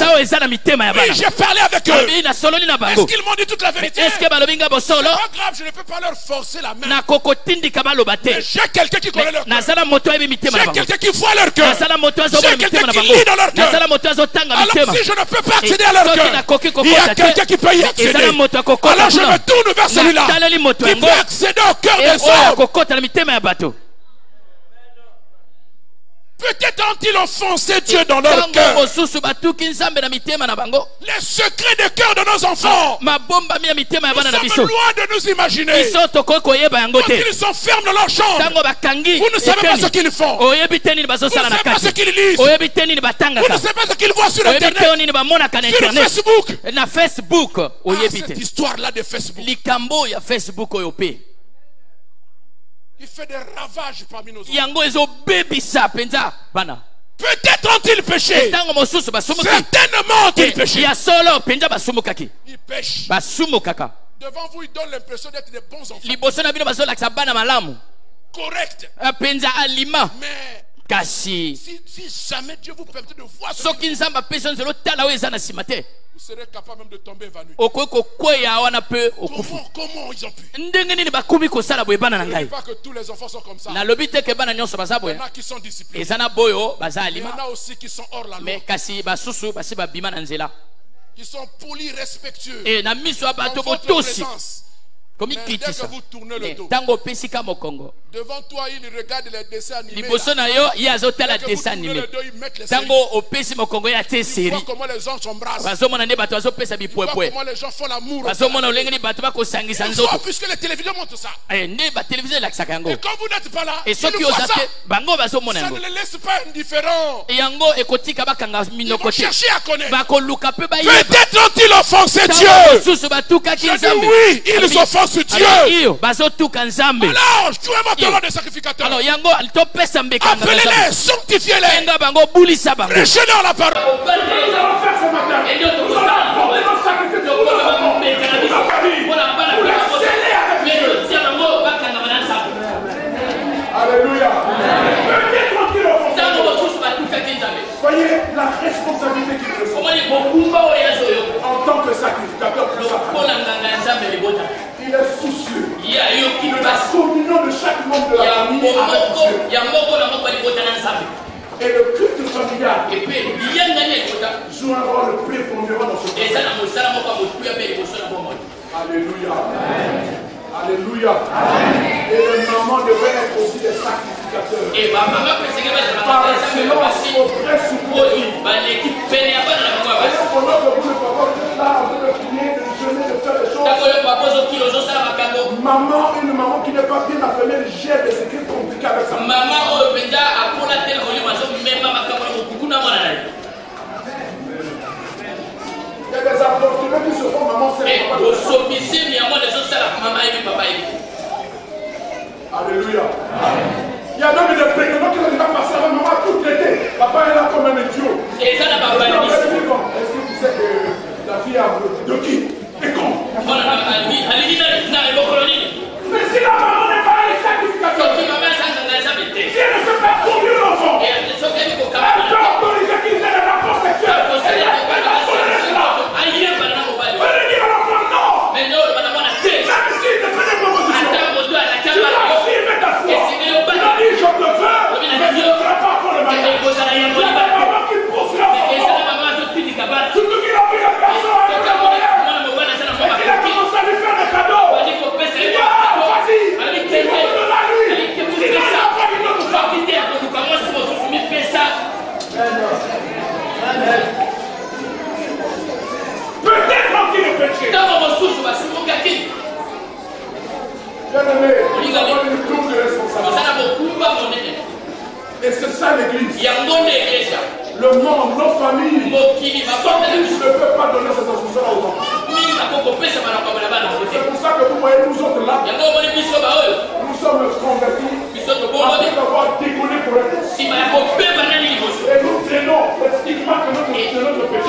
j'ai parlé avec eux. Est-ce qu'ils m'ont dit toute la vérité? C'est pas grave, je ne peux pas leur forcer la main. Mais j'ai quelqu'un qui connaît leur cœur. J'ai quelqu'un qui voit leur cœur. J'ai quelqu'un qui lit dans leur cœur. Alors si je ne peux pas accéder à leur cœur, il y a quelqu'un qui peut y accéder. Alors je me tourne vers celui-là qui peut accéder au cœur des hommes. Peut-être ont-ils offensé Dieu dans leur cœur. Les secrets de cœur de nos enfants, nous sommes loin de nous imaginer. Quand ils sont fermes dans leur chambre, vous ne savez pas ce qu'ils font. Vous ne savez pas ce qu'ils lisent. Vous ne savez pas ce qu'ils voient sur Internet, sur Facebook. Cette histoire-là de Facebook, il fait des ravages parmi nos enfants. Peut-être ont-ils péché. Certainement ont-ils péché. Ils pêchent. Devant vous, ils donnent l'impression d'être des bons enfants. Correct. Mais si jamais Dieu vous permet de voir ce qu'ils font, vous serez capable même de tomber évanoui. Comment ils ont pu? Je ne dis pas que tous les enfants sont comme ça. Il y en a qui sont disciplinés. Il y en a aussi qui sont hors la loi. Qui sont polis, respectueux. Dans votre présence. Mais dès que vous tournez le dos, devant toi, il regarde les dessins animés. Dès que vous tournez le dos, ils mettent les séries. Ils voient comment les gens s'embrassent. Ils voient comment les gens font l'amour. Ils voient, puisque les télévisions montrent ça. Et quand vous n'êtes pas là, ils voient ça. Ça ne les laisse pas indifférents. Ils vont chercher à connaître. Peut-être ont-ils offensé Dieu. Je dis oui, ils offensent Dieu. Alors, jouez-moi ton rôle de sacrificateur. Appelez-les, sanctifiez-les. Prêchez-leur la parole. Nous allons faire ce matin. Nous allons apporter nos sacrifices pour nos enfants, pour sa famille, pour les sceller avec Dieu. Alléluia. Peut-être ont-ils offensé. Voyez la responsabilité qu'il reçoit en tant que sacrificateur pour sa famille. Et le culte familial joue un rôle prépondérant dans ce monde. Alléluia. Alléluia. Et les mamans devraient être aussi des sacrificateurs. Par excellence, auprès secours. Pendant que vous ne pouvez pas là, en train de prier, de jeûner, de faire des choses. Maman, une maman qui n'est pas bien affirmée, elle gère des secrets compliqués avec sa maman. Il y a des apportements qui se font, maman, c'est Alléluia. Il y a même des prétendants qui ont déjà passé avec maman tout l'été. Papa est là comme un idiot. Est-ce que tu sais que la fille a de qui? Et quand? Mais si la maman n'est pas une sacrificateur, si elle ne fait pas conduire l'enfant, elle peut autoriser qu'il ait des rapports sexuels. Elle ne peut pas tolérer cela. Elle dit à l'enfant non. Même s'il te fait des propositions, tu dois affirmer ta foi. Tu dois dire je te veux, mais je ne ferai pas pour le mariage. Il y a des mamans qui poussent l'enfant. Surtout qu'il a pris la personne avec la moyenne. Et qu'il a commencé à lui faire des cadeaux. Il dit vas-y, il faut me donner à lui. Sinon il a pas une autre femme. Peut-être qu'il est péché. Bien-aimé, nous avons une double de responsabilité. Et c'est ça l'église. Le monde, nos familles, sans Christ ne peut pas donner ces instructions aux enfants. C'est pour ça que vous voyez nous autres là. Nous sommes convertis après avoir déconné pour être. Et nous traînons les stigmates de notre péché.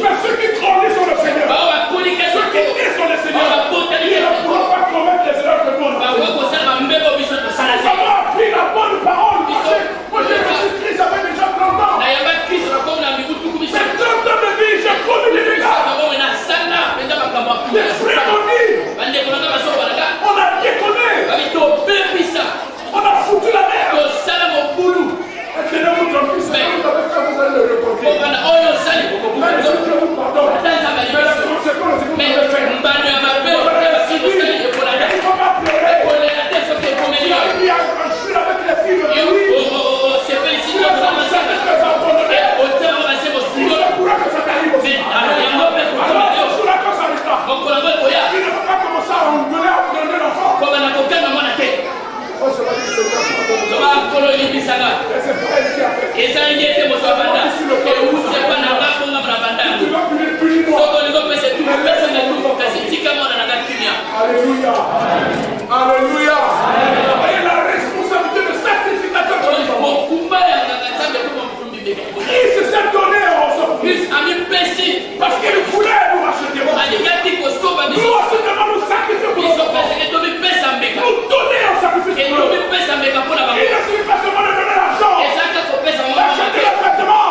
Mais ceux qui grandissent sur le Seigneur, ceux qui crient sur le Seigneur, ils ne pourront pas commettre les erreurs que nous avons. Nous avons appris la bonne parole. Moi j'ai reçu Christ avec déjà 30 ans. J'ai 30 ans de vie, j'ai connu les dégâts. Les frères m'ont dit, on a déconné. On a foutu la merde. Et tenez-vous tranquille, c'est vous avez fait, vous allez le reconquérir. Même si Dieu vous pardonne, mais la conséquence, c'est que vous allez le faire. Vous allez le subir. Il ne faut pas pleurer. Il y a un chien avec les filles de lui. Il a abandonné. Il se pourra que ça t'arrive aussi. Alors, il se pourra que ça arrive là. Il ne faut pas commencer à engueuler, à prendre l'enfant. Oh, je vais dire, Seigneur, pardonne-moi. Et c'est pas elle qui a fait. Tu vas punir moi. Alléluia. Alléluia. Et la responsabilité de sacrificateur de l'enfant. Christ s'est donné en Christ. Parce qu'il voulait nous racheter. Nous aussi devons nous sacrifier pour nos enfants. Nous donner en sacrifice pour eux. Il ne suffit pas seulement de donner l'argent. D'acheter le traitement.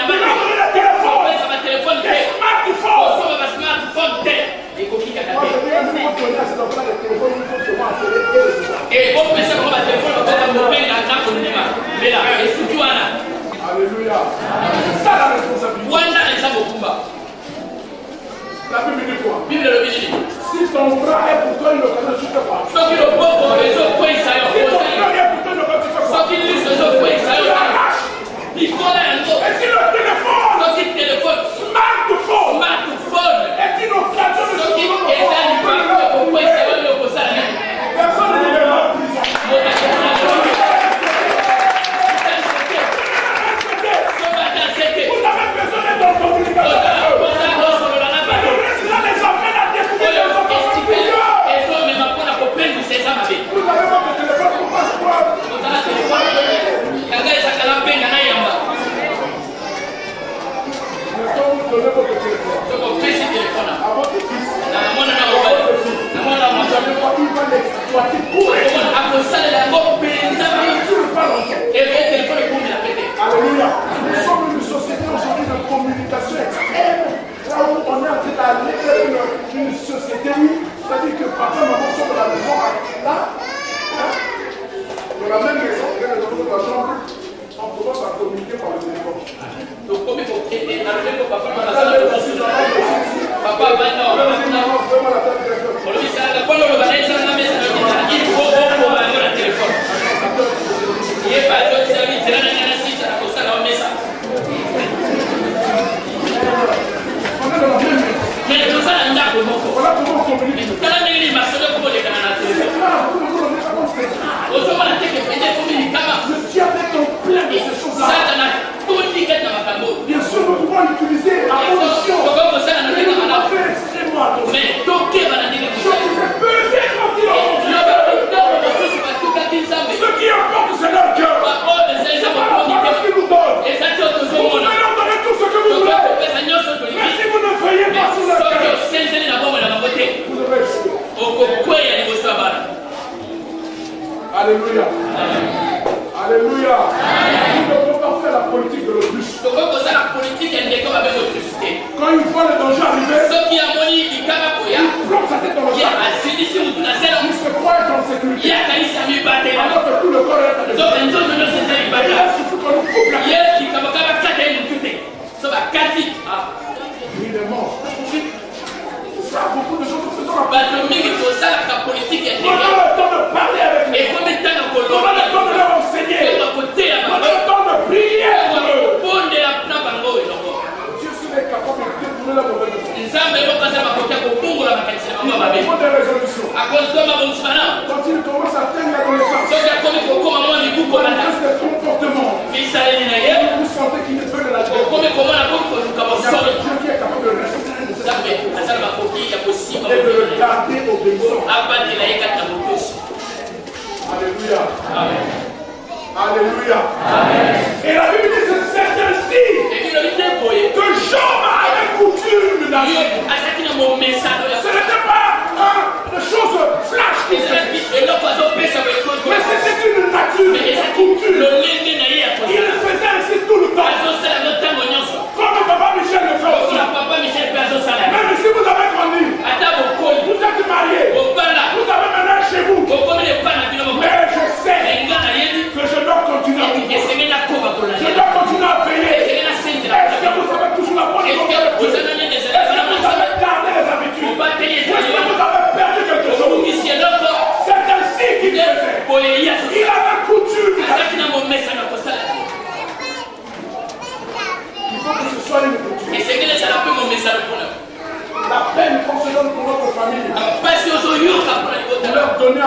De leur donner le téléphone. Des smartphones. Moi je dis à nous, on connaît à ces enfants les téléphones, il faut seulement appeler Alléluia. C'est ça la responsabilité. La Bible dit quoi? Si ton bras est pour toi une occasion, tu ne fais pas. Si ton cœur est pour toi une occasion, tu fais pas. Tu l'arraches. Et si le téléphone, smartphone, est une occasion de se trouver. Personne ne dit pas. Vous avez besoin d'être en communication. Vous avez votre téléphone pour pas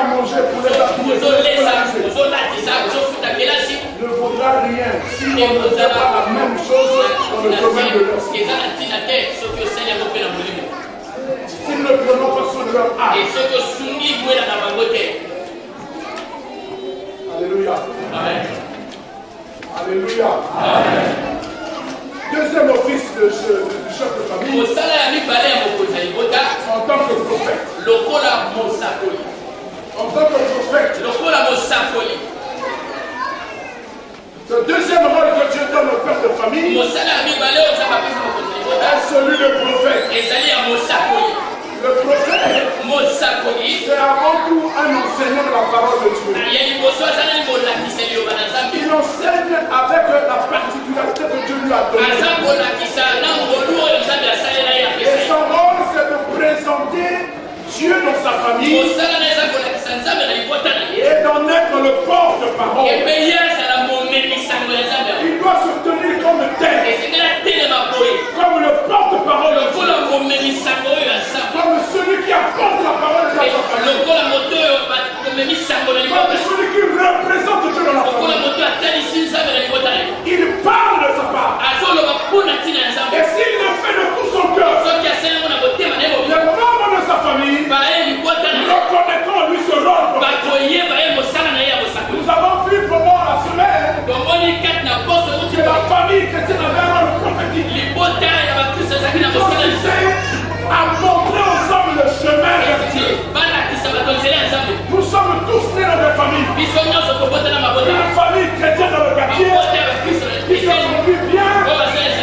manger pour les appuyer, ne vaudra rien si on ne fait pas la même chose dans le domaine de l'esprit. S'ils ne prenons pas soin de leur âme. Alléluia. Amen. Alléluia. Amen. Deuxième office de chef de famille, en tant que prophète. En tant que prophète. Le deuxième rôle que Dieu donne au père de famille est celui de prophète. Le prophète, c'est avant tout un enseignant de la parole de Dieu. Il enseigne avec la particularité que Dieu lui a donnée. Et son rôle, c'est de présenter Dieu dans sa famille et d'en être le porte-parole. Il doit se tenir comme tel, comme le porte-parole de Dieu, comme celui qui apporte la parole de sa famille, comme celui qui représente Dieu dans la famille. Il parle de sa part. Et s'il le fait de tout son cœur, les membres de sa famille reconnaîtront en lui ce rôle. Nous avons vu pendant la semaine que la famille chrétienne avait un rôle prophétique. À montrer aux hommes le chemin vers Dieu. Nous sommes tous nés dans des familles. Une famille chrétienne dans le quartier qui se conduit bien,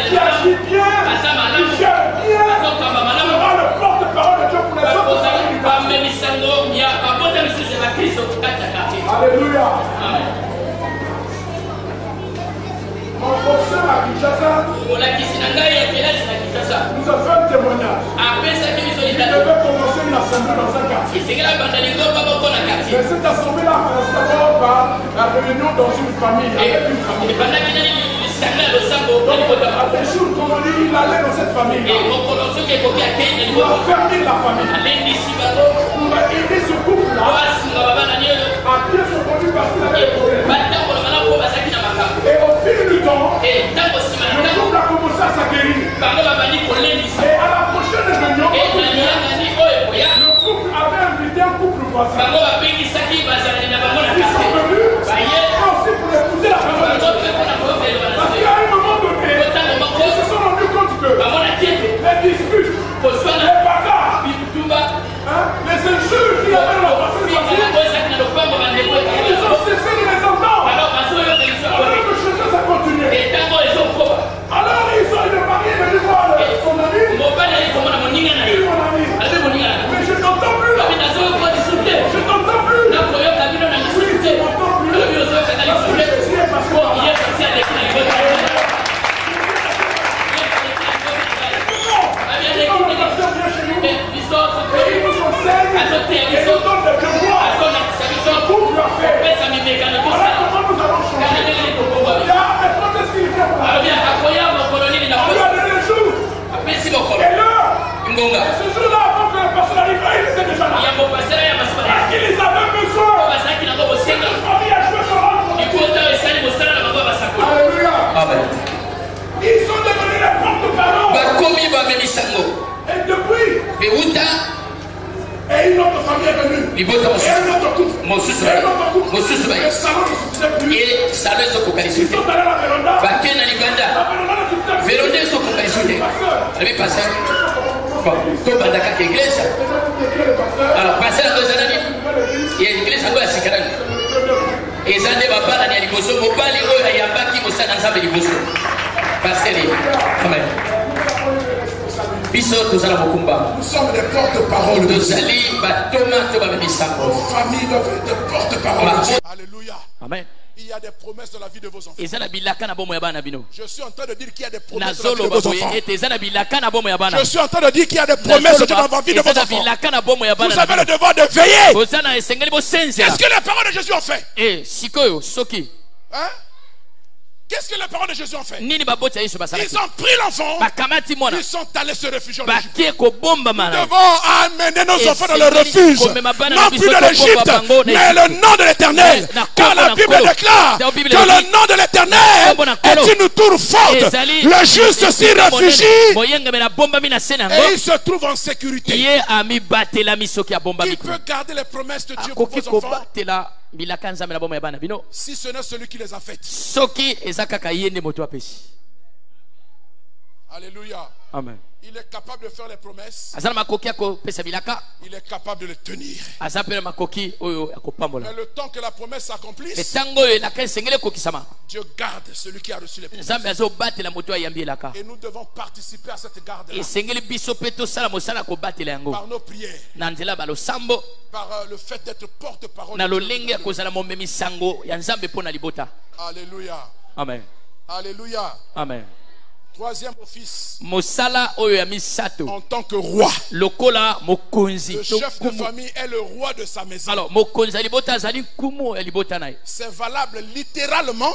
qui agit bien, qui gère bien, sera le porte-parole de Dieu pour les autres familles. Alléluia. Mon professeur à Kinshasa nous a fait un témoignage. Il devait commencer une assemblée dans un quartier. Mais cette assemblée-là commence d'abord par la réunion dans une famille, avec une famille. Donc, des jours comme on dit, il allait dans cette famille. Il a fermé la famille. On va aider ce couple-là à bien se conduire parce qu'il avait des problèmes. Et au fil du temps, le couple a commencé à s'aguerrir. Et à la prochaine réunion, le couple avait invité un couple voisin. Ils sont venus aussi pour écouter la parole de Dieu. Parce qu'à un moment donné, ils se sont rendus compte que les disputes, les bagarres, les injures qu'il y avait dans la passée, ils ont cessé de les entendre. Alors que chez eux, ça continuait. Alors ils sont venus voir son ami. Mon ami. Mais je n'entends plus là. Je t'entends plus. Oui, je n'entends plus. Parce que Jésus est passé par là. Et ils nous enseignent et nous donnent des devoirs. Ce couple a fait. Alors comment nous allons changer? Il y a un protest qui vient pour la vie. On lui a donné le jour et l'heure. Et ce jour-là, avant que la personne arrive là, il était déjà là. Parce qu'il les avait besoin. Cette famille a joué son rôle. Alléluia. Amen. Ils sont devenus les porte-parole. Et depuis, et une autre famille est venue. Et un autre couple. Et un autre couple. Le salon ne suffisait plus. Ils sont allés à la Véranda. La Véranda ne suffisait plus. Pasteur. Alors, passer la deuxième année, il y a une église à quoi c'est et ça ne va pas l'année à l'Iboso, il n'y a pas qui vous s'en ensemble l'Iboso. Passer les. Amen. Nous sommes des porte-parole de Dieu. Nos familles doivent être des porte-parole de Dieu. Alléluia. Amen. Il y a des promesses dans la vie de vos enfants. Je suis en train de dire qu'il y a des promesses dans la vie de vos enfants. Je suis en train de dire qu'il y a des promesses dans la vie de vos enfants. Vous avez le devoir de veiller. Qu'est-ce que les paroles de Jésus ont fait? Hein? Qu'est-ce Qu'est-ce que les parents de Jésus ont fait? Ils ont pris l'enfant. Ils sont allés se réfugier en Égypte. Nous devons amener nos enfants dans le refuge. Non plus de l'Égypte, mais le nom de l'Éternel. Car la Bible déclare que le nom de l'Éternel est une tour forte. Le juste s'y réfugie et il se trouve en sécurité. Qui peut garder les promesses de Dieu pour vos enfants? Si ce n'est celui qui les a faites. Alléluia. Amen. Il est capable de faire les promesses. Il est capable de les tenir. Mais le temps que la promesse s'accomplisse, Dieu garde celui qui a reçu les promesses. Et nous devons participer à cette garde-là. Par nos prières. Par le fait d'être porte-parole. Alléluia. Amen. Alléluia. Amen. Troisième office. En tant que roi. Le chef de famille est le roi de sa maison. Alors, c'est valable littéralement.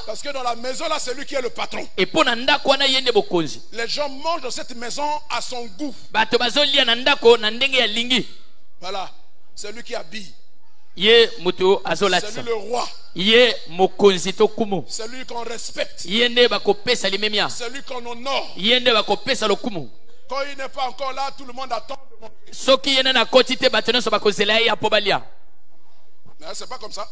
Parce que dans la maison là, c'est lui qui est le patron. Les gens mangent dans cette maison à son goût. Voilà. C'est lui qui habille. C'est lui le roi. C'est lui qu'on respecte. C'est lui qu'on honore. Quand il n'est pas encore là, tout le monde attend de manger. Mais c'est pas comme ça.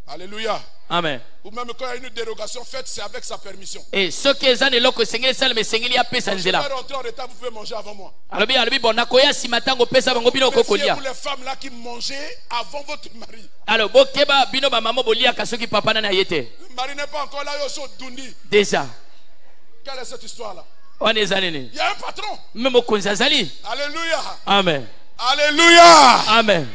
Alléluia. Amen. Ou même quand il y a une dérogation faite, c'est avec sa permission. Et ce qui est le loco sengeli sal mais sengeli a pesa nzela. Vous rentrer en retard, vous pouvez manger avant moi. Alors bien bonakoya si matango pesa bango bino kokolia. Vous les femmes là qui mangez avant votre mari. Alors bokeba bino ba maman bolia kasoki papa na yete. Le mari n'est pas encore là, yo so dundi. Déjà. Quelle est cette histoire là? Il y a un patron. Même au konzazali. Alléluia. Amen. Alléluia. Amen.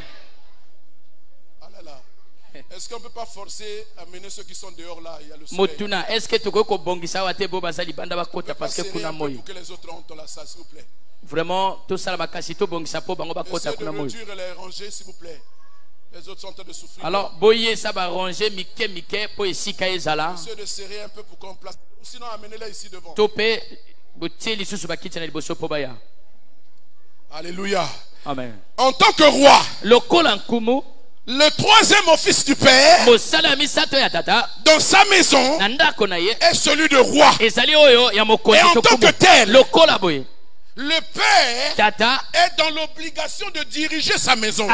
Est-ce qu'on ne peut pas forcer à mener ceux qui sont dehors là? Il y a le soleil. Motuna, est-ce que tu peux bongisa wate bo bazali banda bakota parce que kuna moyi. Pour que les autres rentrent dans la salle, s'il vous plaît. Vraiment, tout ça la kasi to bongisa po bango bakota kuna moyi. Essayez de réduire les rangées, s'il vous plaît. Les autres sont en train de souffrir. Alors, boye ça va ranger mike po esika ezala. Essayez de serrer un peu pour qu'on place. Sinon, amenez-les ici devant. Topé, botie lisusu bakiti na liboso po baya. Alléluia. Amen. En tant que roi, le troisième office du Père dans sa maison est celui de roi. Et en tant que tel, le Père est dans l'obligation de diriger sa maison. De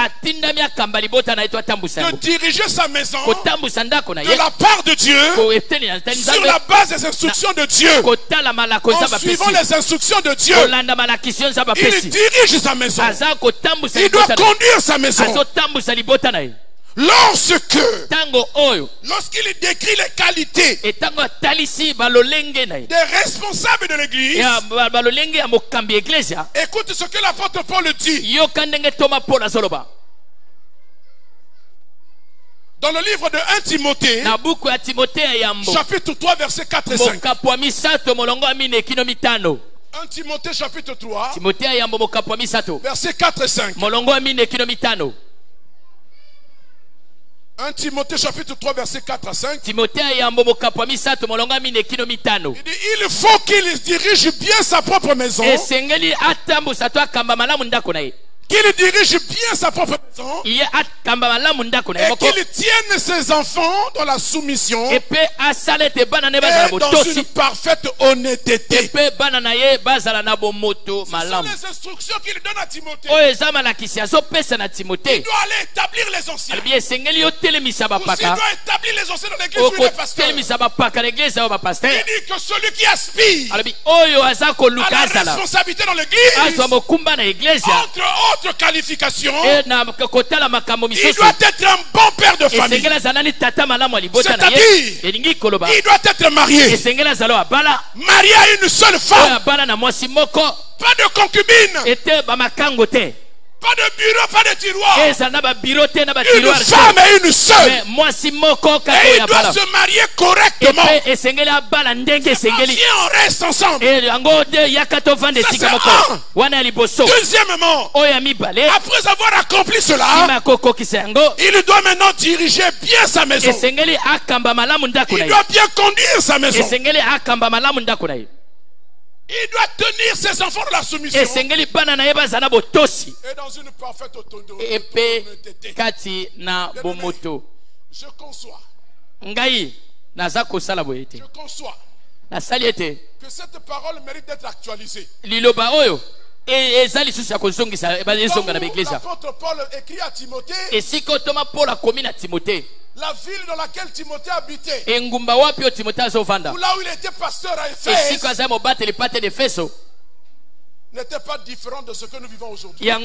diriger sa maison de la part de Dieu, sur la base des instructions de Dieu, en suivant les instructions de Dieu. Il dirige sa maison. Il doit conduire sa maison. Lorsqu'il décrit les qualités des responsables de l'église, écoute ce que l'apôtre Paul dit dans le livre de 1 Timothée, chapitre 3, versets 4 et 5. 1 Timothée chapitre 3, versets 4 et 5. 1 Timothée chapitre 3 verset 4 à 5. Il dit il faut qu'il dirige bien sa propre maison. Qu'il dirige bien sa propre maison. Et qu'il tienne ses enfants dans la soumission. Et dans une parfaite honnêteté. Ce sont les instructions qu'il donne à Timothée. Il doit aller établir les anciens. Ou s'il doit établir les anciens dans l'église où il est pasteur. Il dit que celui qui aspire à la responsabilité dans l'église, entre autres qualifications, il doit être un bon père de famille. C'est-à-dire, il doit être marié. Marié à une seule femme. Pas de concubine. Pas Pas de bureau, pas de tiroir. Une femme et une seule. Et il doit se marier correctement. Viens, on reste ensemble. Deuxièmement, après avoir accompli cela, il doit maintenant diriger bien sa maison. Il doit bien conduire sa maison. Il doit tenir ses enfants de la soumission. Et dans une parfaite autonomie. Je conçois. Je conçois que cette parole mérite d'être actualisée. L'apôtre Paul écrit à Timothée. La ville dans laquelle Timothée habitait, ou là où il était pasteur à Éphèse, n'était pas différent de ce que nous vivons aujourd'hui. C'était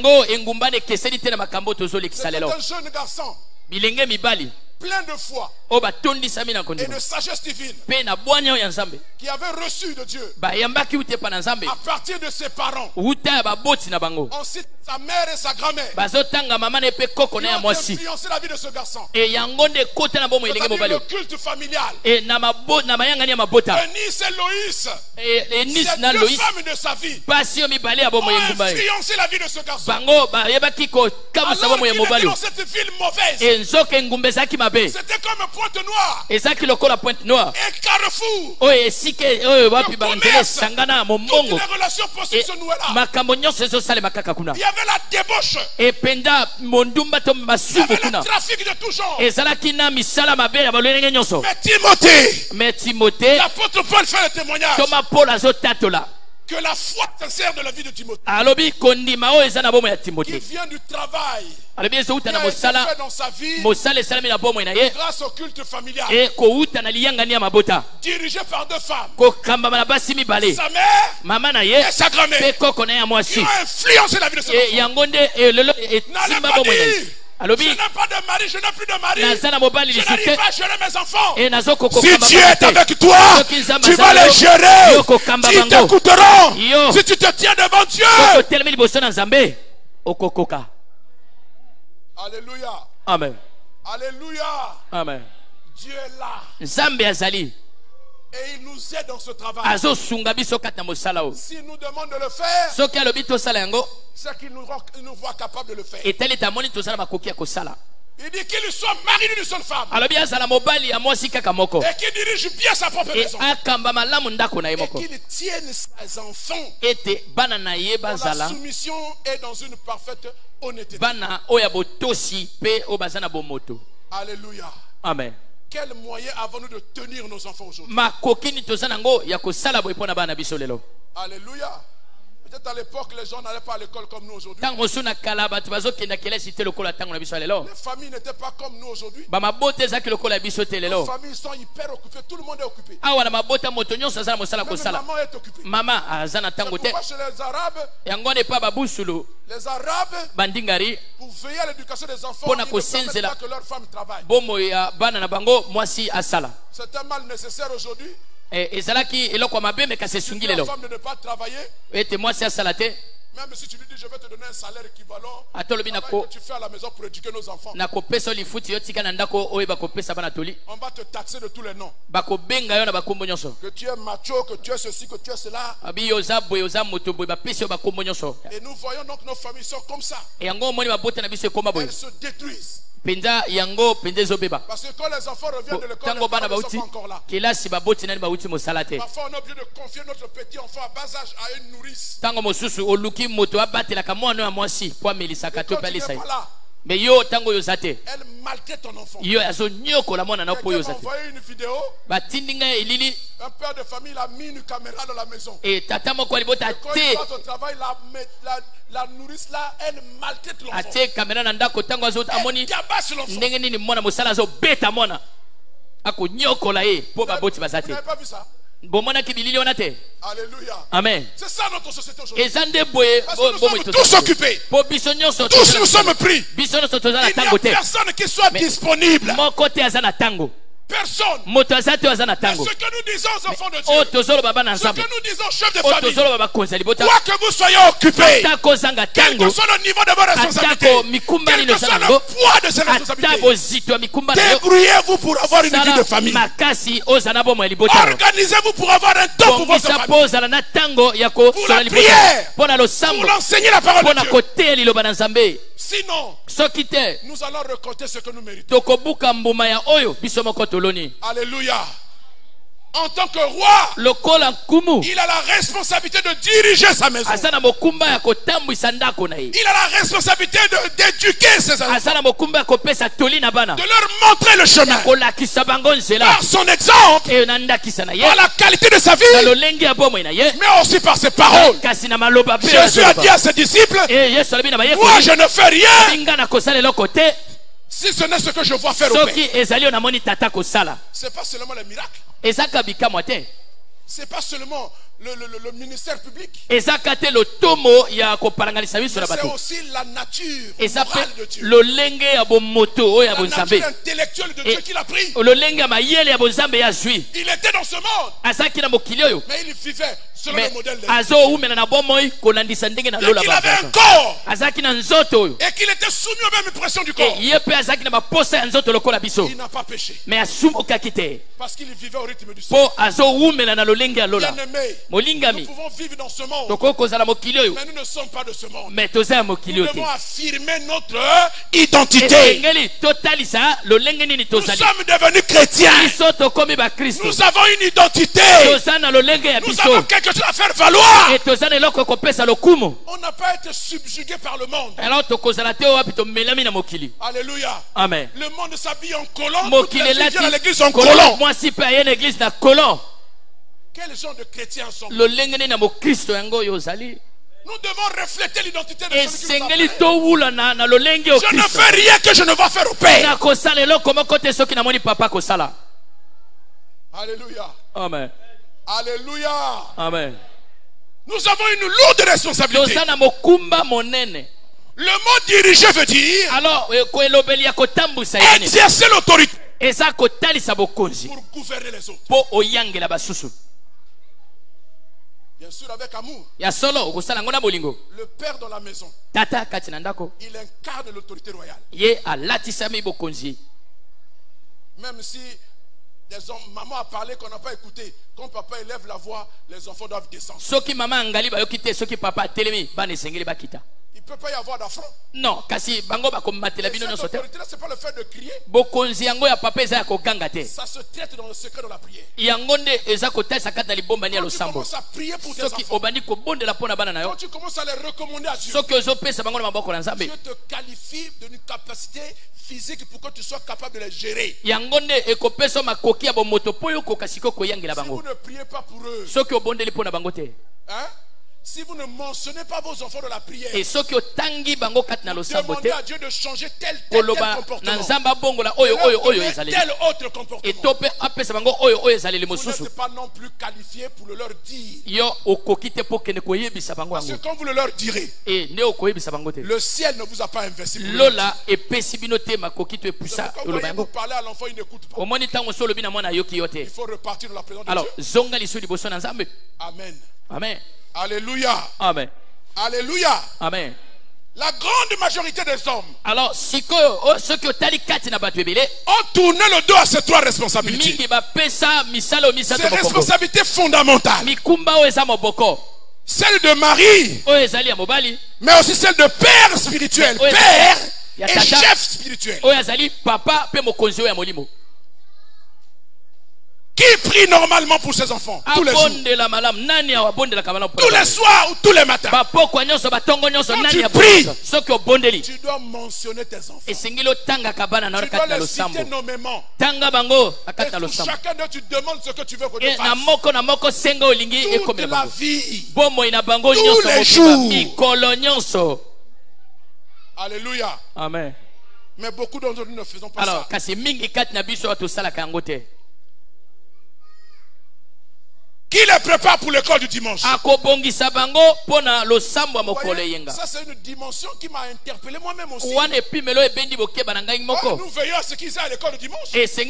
un jeune garçon plein de foi et de sagesse divine qui avait reçu de Dieu à partir de ses parents. On cite sa mère et sa grand-mère qui ont influencé la vie de ce garçon. C'est-à-dire le culte familial. Eunice et Loïs, ces deux femmes de sa vie, ont influencé la vie de ce garçon. Alors qu'il était dans cette ville mauvaise, c'était comme Pointe-Noire et Carrefour. Toutes les relations possibles se nouaient là. Il y avait la débauche. Il y avait le trafic de tout genre. Mais Timothée, l'apôtre Paul fait le témoignage que la foi sincère de la vie de Timothée, qui vient du travail, qui a été fait dans sa vie grâce au culte familial, dirigé par deux femmes, sa mère et sa grand-mère, qui ont influencé la vie de ce garçon. N'allez pas dire: je n'ai pas de mari, je n'ai plus de mari, je n'arrive pas à gérer mes enfants. Si Dieu est avec toi, tu vas les gérer. Ils t'écouteront. Si tu te tiens devant Dieu. Alléluia. Amen. Alléluia. Amen. Dieu est là. Et il nous aide dans ce travail. S'il nous demande de le faire, c'est qu'il nous voit capable de le faire. Il dit qu'il soit mari d'une seule femme et qu'il dirige bien sa propre maison et qu'il tienne ses enfants dans la soumission et dans une parfaite honnêteté. Alléluia. Amen. Quel moyen avons-nous de tenir nos enfants aujourd'hui? Alléluia. Peut-être à l'époque, les gens n'allaient pas à l'école comme nous aujourd'hui. Les familles n'étaient pas comme nous aujourd'hui. Les familles sont hyper occupées. Tout le monde est occupé. Même maman est occupée. C'est pourquoi chez les Arabes, pour veiller à l'éducation des enfants, ils ne permettent pas que leurs femmes travaillent. C'est un mal nécessaire aujourd'hui. La femme de ne pas travailler, même si tu lui dis: je vais te donner un salaire équivalent à ce que tu fais à la maison pour éduquer nos enfants, on va te taxer de tous les noms. Que tu es macho, que tu es ceci, que tu es cela. Et nous voyons donc nos familles sont comme ça. Elles se détruisent. Parce que quand les enfants reviennent de l'école, les parents ne sont pas encore là. Parfois on a obligé de confier notre petit enfant à bas âge à une nourrice. Et quand il n'est pas là, elle maltraite ton enfant. Quelqu'un m'a envoyé une vidéo. Un père de famille a mis une caméra dans la maison. Et quand il va au travail, la nourrice là, elle maltraite l'enfant. Elle tabasse l'enfant. Vous n'avez pas vu ça? Alléluia. Amen. C'est ça notre société aujourd'hui. Parce que nous sommes tous occupés. Tous nous sommes pris. Il n'y a personne qui soit disponible. personne. Mais ce que nous disons aux enfants de Dieu, ce que nous disons aux chefs de famille, quoi que vous soyez occupés, quel que soit le niveau de vos responsabilités, quel que soit le poids de ces responsabilités, débrouillez-vous pour avoir une vie de famille. Organisez-vous pour avoir un temps pour votre famille, pour la prière, pour l'enseigner la parole de Dieu. Sinon, nous allons récolter ce que nous méritons. Alléluia. En tant que roi, il a la responsabilité de diriger sa maison. Il a la responsabilité d'éduquer ses enfants, de leur montrer le chemin par son exemple, par la qualité de sa vie, mais aussi par ses paroles. Jésus a dit à ses disciples, moi je ne fais rien si ce n'est ce que je vois faire au Père. C'est pas seulement les miracles. C'est pas seulement le ministère public. C'est aussi la nature morale de Dieu. La nature intellectuelle de Dieu qu'il a pris. Il était dans ce monde, mais il vivait selon le modèle de Dieu. Et qu'il avait un corps, et qu'il était soumis aux mêmes pressions du corps. Il n'a pas péché, parce qu'il vivait au rythme du Seigneur. Bien-aimé, nous pouvons vivre dans ce monde, mais nous ne sommes pas de ce monde. Nous devons affirmer notre identité. Nous sommes devenus chrétiens. Nous avons une identité. Nous avons quelque chose à faire valoir. On n'a pas été subjugué par le monde. Alléluia. Amen. Le monde s'habille en colon. Toutes les filles viennent à l'église en colon. Quel genre de chrétiens sommes-nous? Nous devons refléter l'identité de celui qui nous a fait. Je ne fais rien que je ne vais faire au Père. Alléluia. Amen. Alléluia. Amen. Nous avons une lourde responsabilité. Le mot diriger veut dire exercer l'autorité pour gouverner les autres. Bien sûr, avec amour. Le père dans la maison, il incarne l'autorité royale. Même si maman a parlé qu'on n'a pas écouté, quand papa élève la voix, les enfants doivent descendre. Il ne peut pas y avoir d'affront. Non, kasi bango bakomatela bino nyoso te. C'est pas le fait de crier. Bokonzi yango ya papa eza koganga te. Ça se traite dans le secret de la prière. Yango nde eza kotasa kata libomba ni ya losambo. Quand tu commences à prier pour tes enfants, soki obandi kobondela pona bana na yo, quand tu commences à les recommander à Dieu, soki ozopesa bango na maboko na Nzambe, Dieu te qualifie d'une capacité physique pour que tu sois capable de les gérer. Yango nde ekopesa makoki ya bomoto po yo kokasiko koyangela bango. Si vous ne priez pas pour eux, soki obondeli pona bango te, hein? Si vous ne mentionnez pas vos enfants de la prière, et soki otangi bango kat na losambo te, demandez à Dieu de changer tel comportement, na Nzamba bongola oyo ezali, tel autre comportement. et tope apesa bango oyo ezali le mosusu. Vous n'êtes pas non plus qualifié pour le leur dire. Yo okokite po kene koyebisa bango Parce que yango. quand vous le leur direz, Et ne okoyebisa bango te. le ciel ne vous a pas investi pour Lola epesi bino te makoki to epusa quand oloba vous yango. parlez à l'enfant, il n'écoute pas. Omoni tango so lobi na mwana yoki yo te. Il faut repartir de la présence de Alors Dieu. zonga liso liboso na Nzambe. Amen. Amen. Alléluia. Amen. Alléluia. Amen. La grande majorité des hommes Alors sikoyo ceux qui otali kati na bato ebele ont tourné le dos à ces trois responsabilités. mingi bapesa misalo misato Ces moko. responsabilités fondamentales. Mikumba o eza moboko. Celle de mari, O ezali ya mobali. mais aussi celle de père spirituel. Oui. Père Ya et tata. chef spirituel. O ezali papa pe mokonzi ya molimo. Qui prie normalement pour ses enfants tous les jours, Abondela malam nani ya abondela kamala tous les soirs ou tous les matins. bapoko nyonso batongo nyonso Quand nani tu ya pries, soki obondeli Tu dois mentionner tes enfants. esengeli otanga kabana na Tu kati na dois les citer losambo nommément. tanga bango Et akati na pour losambo chacun d'eux, tu demandes ce que tu veux qu'on te na fasse. moko senga olingi Toute ekomela la bango vie. bomoi na bango Tous nyonso les mobimba, jours. mikolo nyonso. Alléluia. Amen. Mais beaucoup d'entre nous ne faisons pas Alors ça. kasi mingi kati na biso tosalaka yango te. Qui les prépare pour l'école du dimanche? Ça c'est une dimension qui m'a interpellé moi-même aussi. Nous veillons à ce qu'ils aient à l'école du dimanche. Mais est-ce que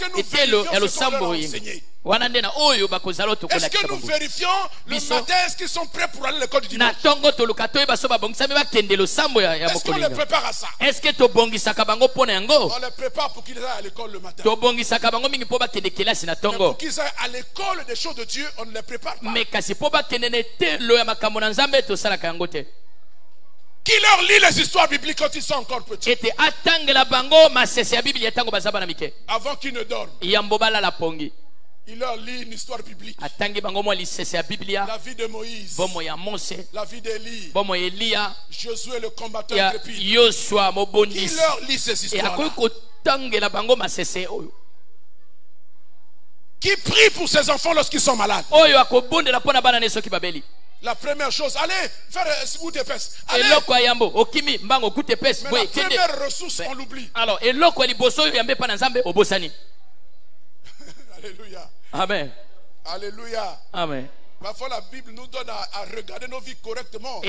nous vérifions ce qu'on leur a enseigné? Est-ce que nous vérifions le matin, est-ce qu'ils sont prêts pour aller à l'école du dimanche? Est-ce qu'on les prépare à ça? On les prépare pour qu'ils aillent à l'école le matin. Mais pour qu'ils aillent à l'école des choses de Dieu, on ne les prépare pas. Qui leur lit les histoires bibliques quand ils sont encore petits? Avant qu'ils ne dorment. Il leur lit une histoire biblique. La vie de Moïse. La vie d'Élie. Josué le combattant intrépide. Qui leur lit ces histoires-là? Qui prie pour ses enfants lorsqu'ils sont malades? La première chose, allez faire goût d'épaisse. Mais la première ressource, on l'oublie. Alléluia. Amen. Alléluia. Amen. Parfois la Bible nous donne à regarder nos vies correctement.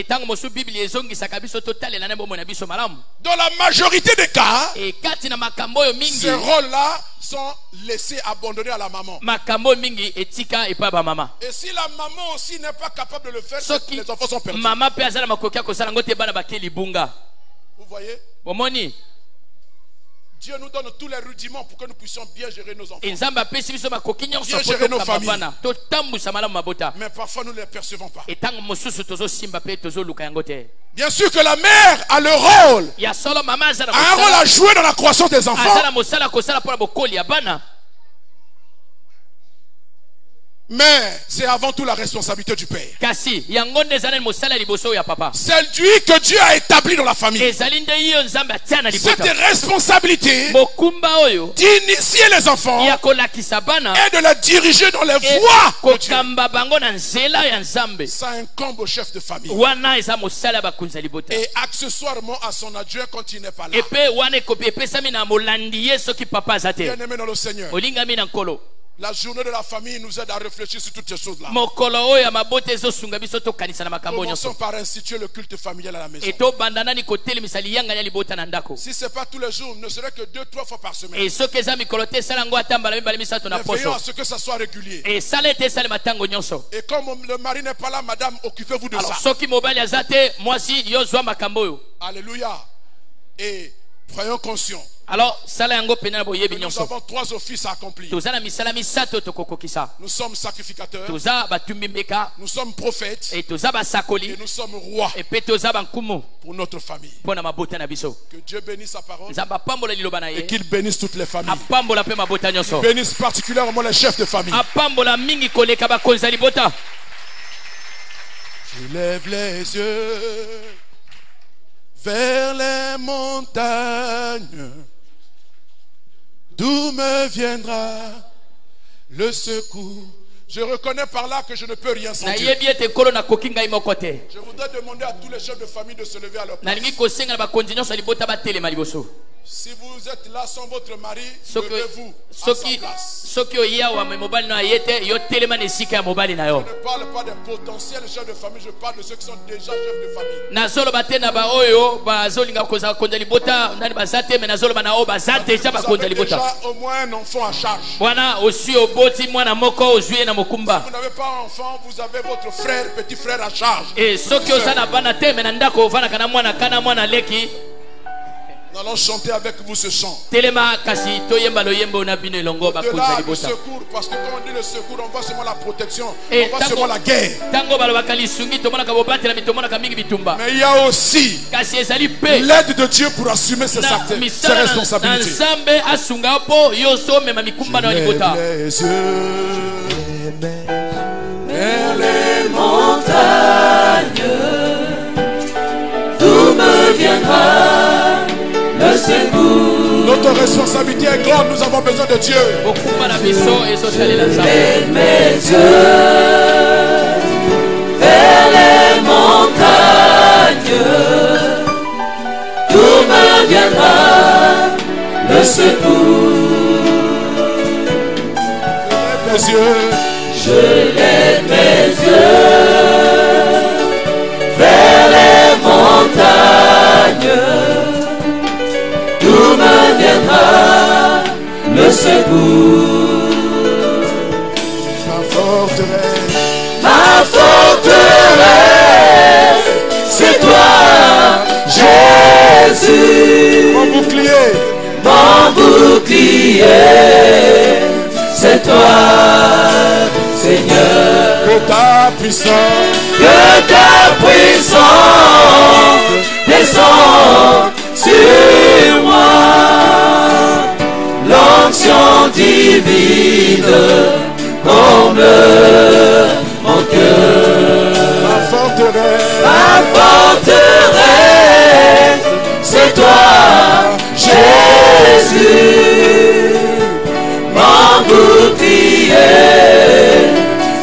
Dans la majorité des cas, ces rôles-là sont laissés abandonnés à la maman. Et si la maman aussi n'est pas capable de le faire, les enfants sont perdus. Vous voyez? Dieu nous donne tous les rudiments pour que nous puissions bien gérer nos enfants. Bien gérer nos familles. Mais parfois nous ne les percevons pas. Bien sûr que la mère a le rôle. A un rôle à jouer dans la croissance des enfants. Mais c'est avant tout la responsabilité du père. C'est lui que Dieu a établi dans la famille. Cette responsabilité d'initier les enfants et de les diriger dans les voies de Dieu. Ça incombe au chef de famille. Et accessoirement à son adjoint quand il n'est pas là. Bien aimé dans le Seigneur. La journée de la famille nous aide à réfléchir sur toutes ces choses-là. Commençons par instituer le culte familial à la maison. Si ce n'est pas tous les jours, ne serait que 2-3 fois par semaine. Mais veillons à ce que ça soit régulier. Et comme le mari n'est pas là, madame, occupez-vous de ça. Alléluia. Et soyons conscients. Alors, nous avons 3 offices à accomplir. Nous sommes sacrificateurs. Nous sommes prophètes. Et nous sommes rois pour notre famille. Que Dieu bénisse sa parole et qu'il bénisse toutes les familles. Qu'il bénisse particulièrement les chefs de famille. Je lève les yeux vers les montagnes. D'où me viendra le secours? Je reconnais par là que je ne peux rien sentir. Je voudrais demander à tous les chefs de famille de se lever à leur place. Si vous êtes là sans votre mari, levez-vous à sa place. Je ne parle pas des potentiels chefs de famille, je parle de ceux qui sont déjà chefs de famille. Vous avez déjà au moins un enfant à charge. Si vous n'avez pas un enfant, vous avez votre frère, petit frère à charge. Nous allons chanter avec vous ce chant. Au-delà du secours, parce que quand on dit le secours, on voit seulement la protection, on voit seulement la guerre. Mais il y a aussi l'aide de Dieu pour assumer ses responsabilités. Vers les montagnes, d'où me viendra le secours. Notre responsabilité est grande, nous avons besoin de Dieu. Lève mes yeux vers les montagnes, d'où me viendra le secours. Lève mes yeux Je lève mes yeux vers les montagnes, d'où me viendra le secours. Ma forteresse, c'est toi, Jésus. Mon bouclier, c'est toi, Seigneur. Que ta puissance descend sur moi. L'onction divine comble mon cœur. Ma forteresse, c'est toi, Jésus. Mon bouclier,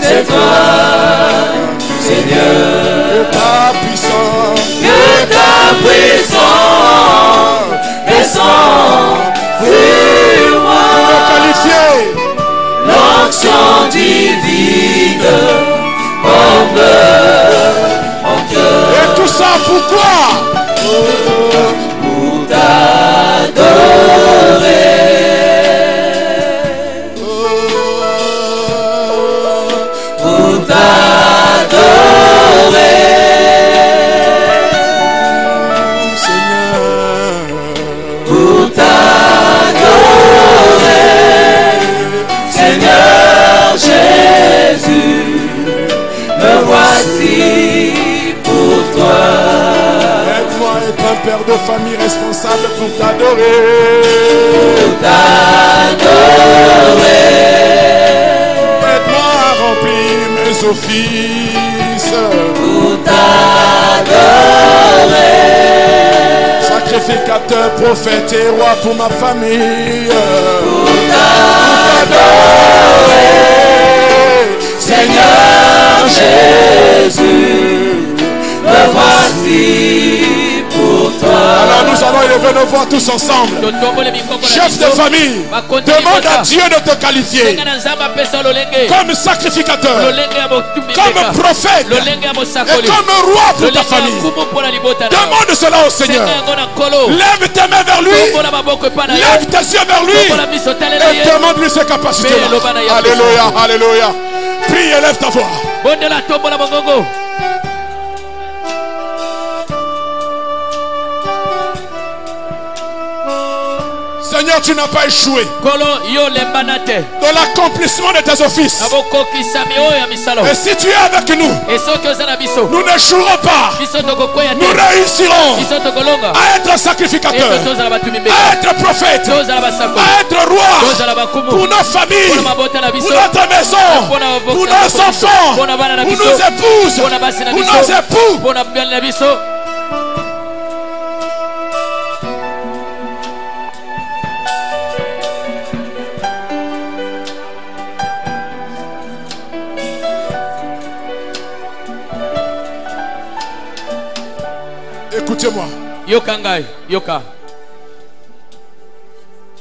c'est toi, Seigneur. Que ta puissance descend sur moi. L'onction divine comble mon cœur. Et tout ça pourquoi? Pour t'adorer. Pour t'adorer. Pour t'adorer, Seigneur Jésus, me voici pour toi. Aide-moi à être un père de famille responsable pour t'adorer. Pour t'adorer. Aide-moi à remplir mes offices. Pour t'adorer. Sacrificateur, prophète et roi pour ma famille. Pour t'adorer, Seigneur Jésus, me voici pour toi. Alors nous allons élever nos voix tous ensemble. Chef de famille, demande à Dieu de te qualifier comme sacrificateur, comme prophète et comme roi pour ta famille. Demande cela au Seigneur. Lève tes mains vers lui. Lève tes yeux vers lui. Et demande-lui ses capacités. Alléluia, alléluia. Prie et lève ta voix. Seigneur, tu n'as pas échoué dans l'accomplissement de tes offices. Et si tu es avec nous, nous n'échouerons pas. Nous réussirons à être sacrificateurs, à être prophètes, à être rois pour nos familles, pour notre maison, pour nos enfants, pour nos épouses, pour nos époux. Écoutez-moi. Yokangai, yoka.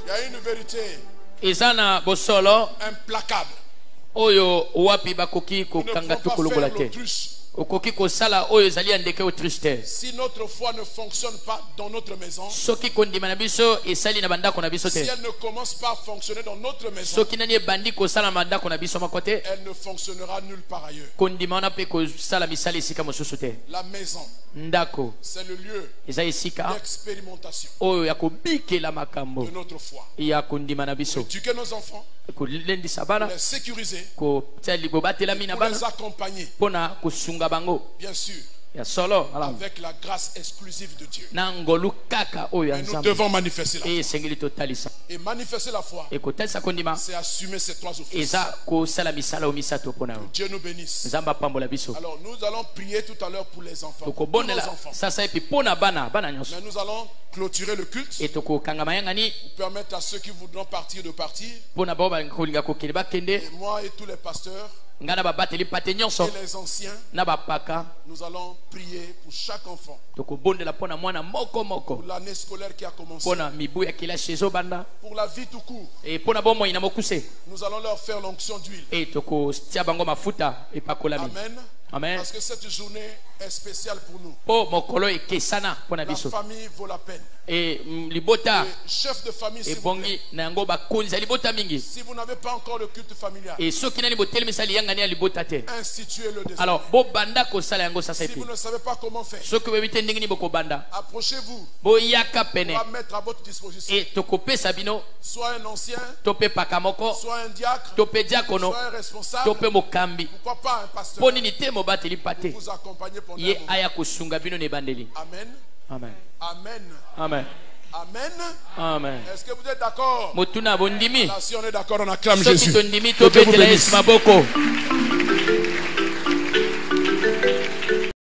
Il y a une vérité implacable. Oyo wapi bakoki ko kanga tukulungola te. Okoki ko sala oyo zali andeke autriche. Si notre foi ne fonctionne pas dans notre maison, soki kondima na biso esali na bandako na biso te. Si elle ne commence pas à fonctionner dans notre maison, soki nani bandi ko sala bandako na biso makote, elle ne fonctionnera nulle part ailleurs. Kondima na pe ko sala misali sika mosusu te. La maison, ndako, c'est le lieu d'expérimentation de notre foi. Pour éduquer nos enfants, pour les sécuriser, pour les accompagner, bien sûr, avec la grâce exclusive de Dieu. Et nous devons manifester la foi. Et manifester la foi, c'est assumer ces trois offices. Que Dieu nous bénisse. Alors nous allons prier tout à l'heure pour les enfants. Pour nos enfants. Mais nous allons clôturer le culte pour permettre à ceux qui voudront partir de partir. Et moi et tous les pasteurs, les anciens, nous allons prier pour chaque enfant. Pour l'année scolaire qui a commencé. Pour la vie tout court. Nous allons leur faire l'onction d'huile. Amen. Amen. Parce que cette journée est spéciale pour nous. La famille vaut la peine. Et chef de famille, si vous n'avez pas encore le culte familial, instituez-le déjà. Si vous ne savez pas comment faire, approchez-vous. On va mettre à votre disposition soit un ancien, soit un diacre, soit un responsable, pourquoi pas un pasteur, pour vous accompagner pendant un moment. Amen. Amen. Amen. Amen. Amen. Amen. Est-ce que vous êtes d'accord? Alors, si on est d'accord, on acclame Jésus. Que Dieu vous bénisse.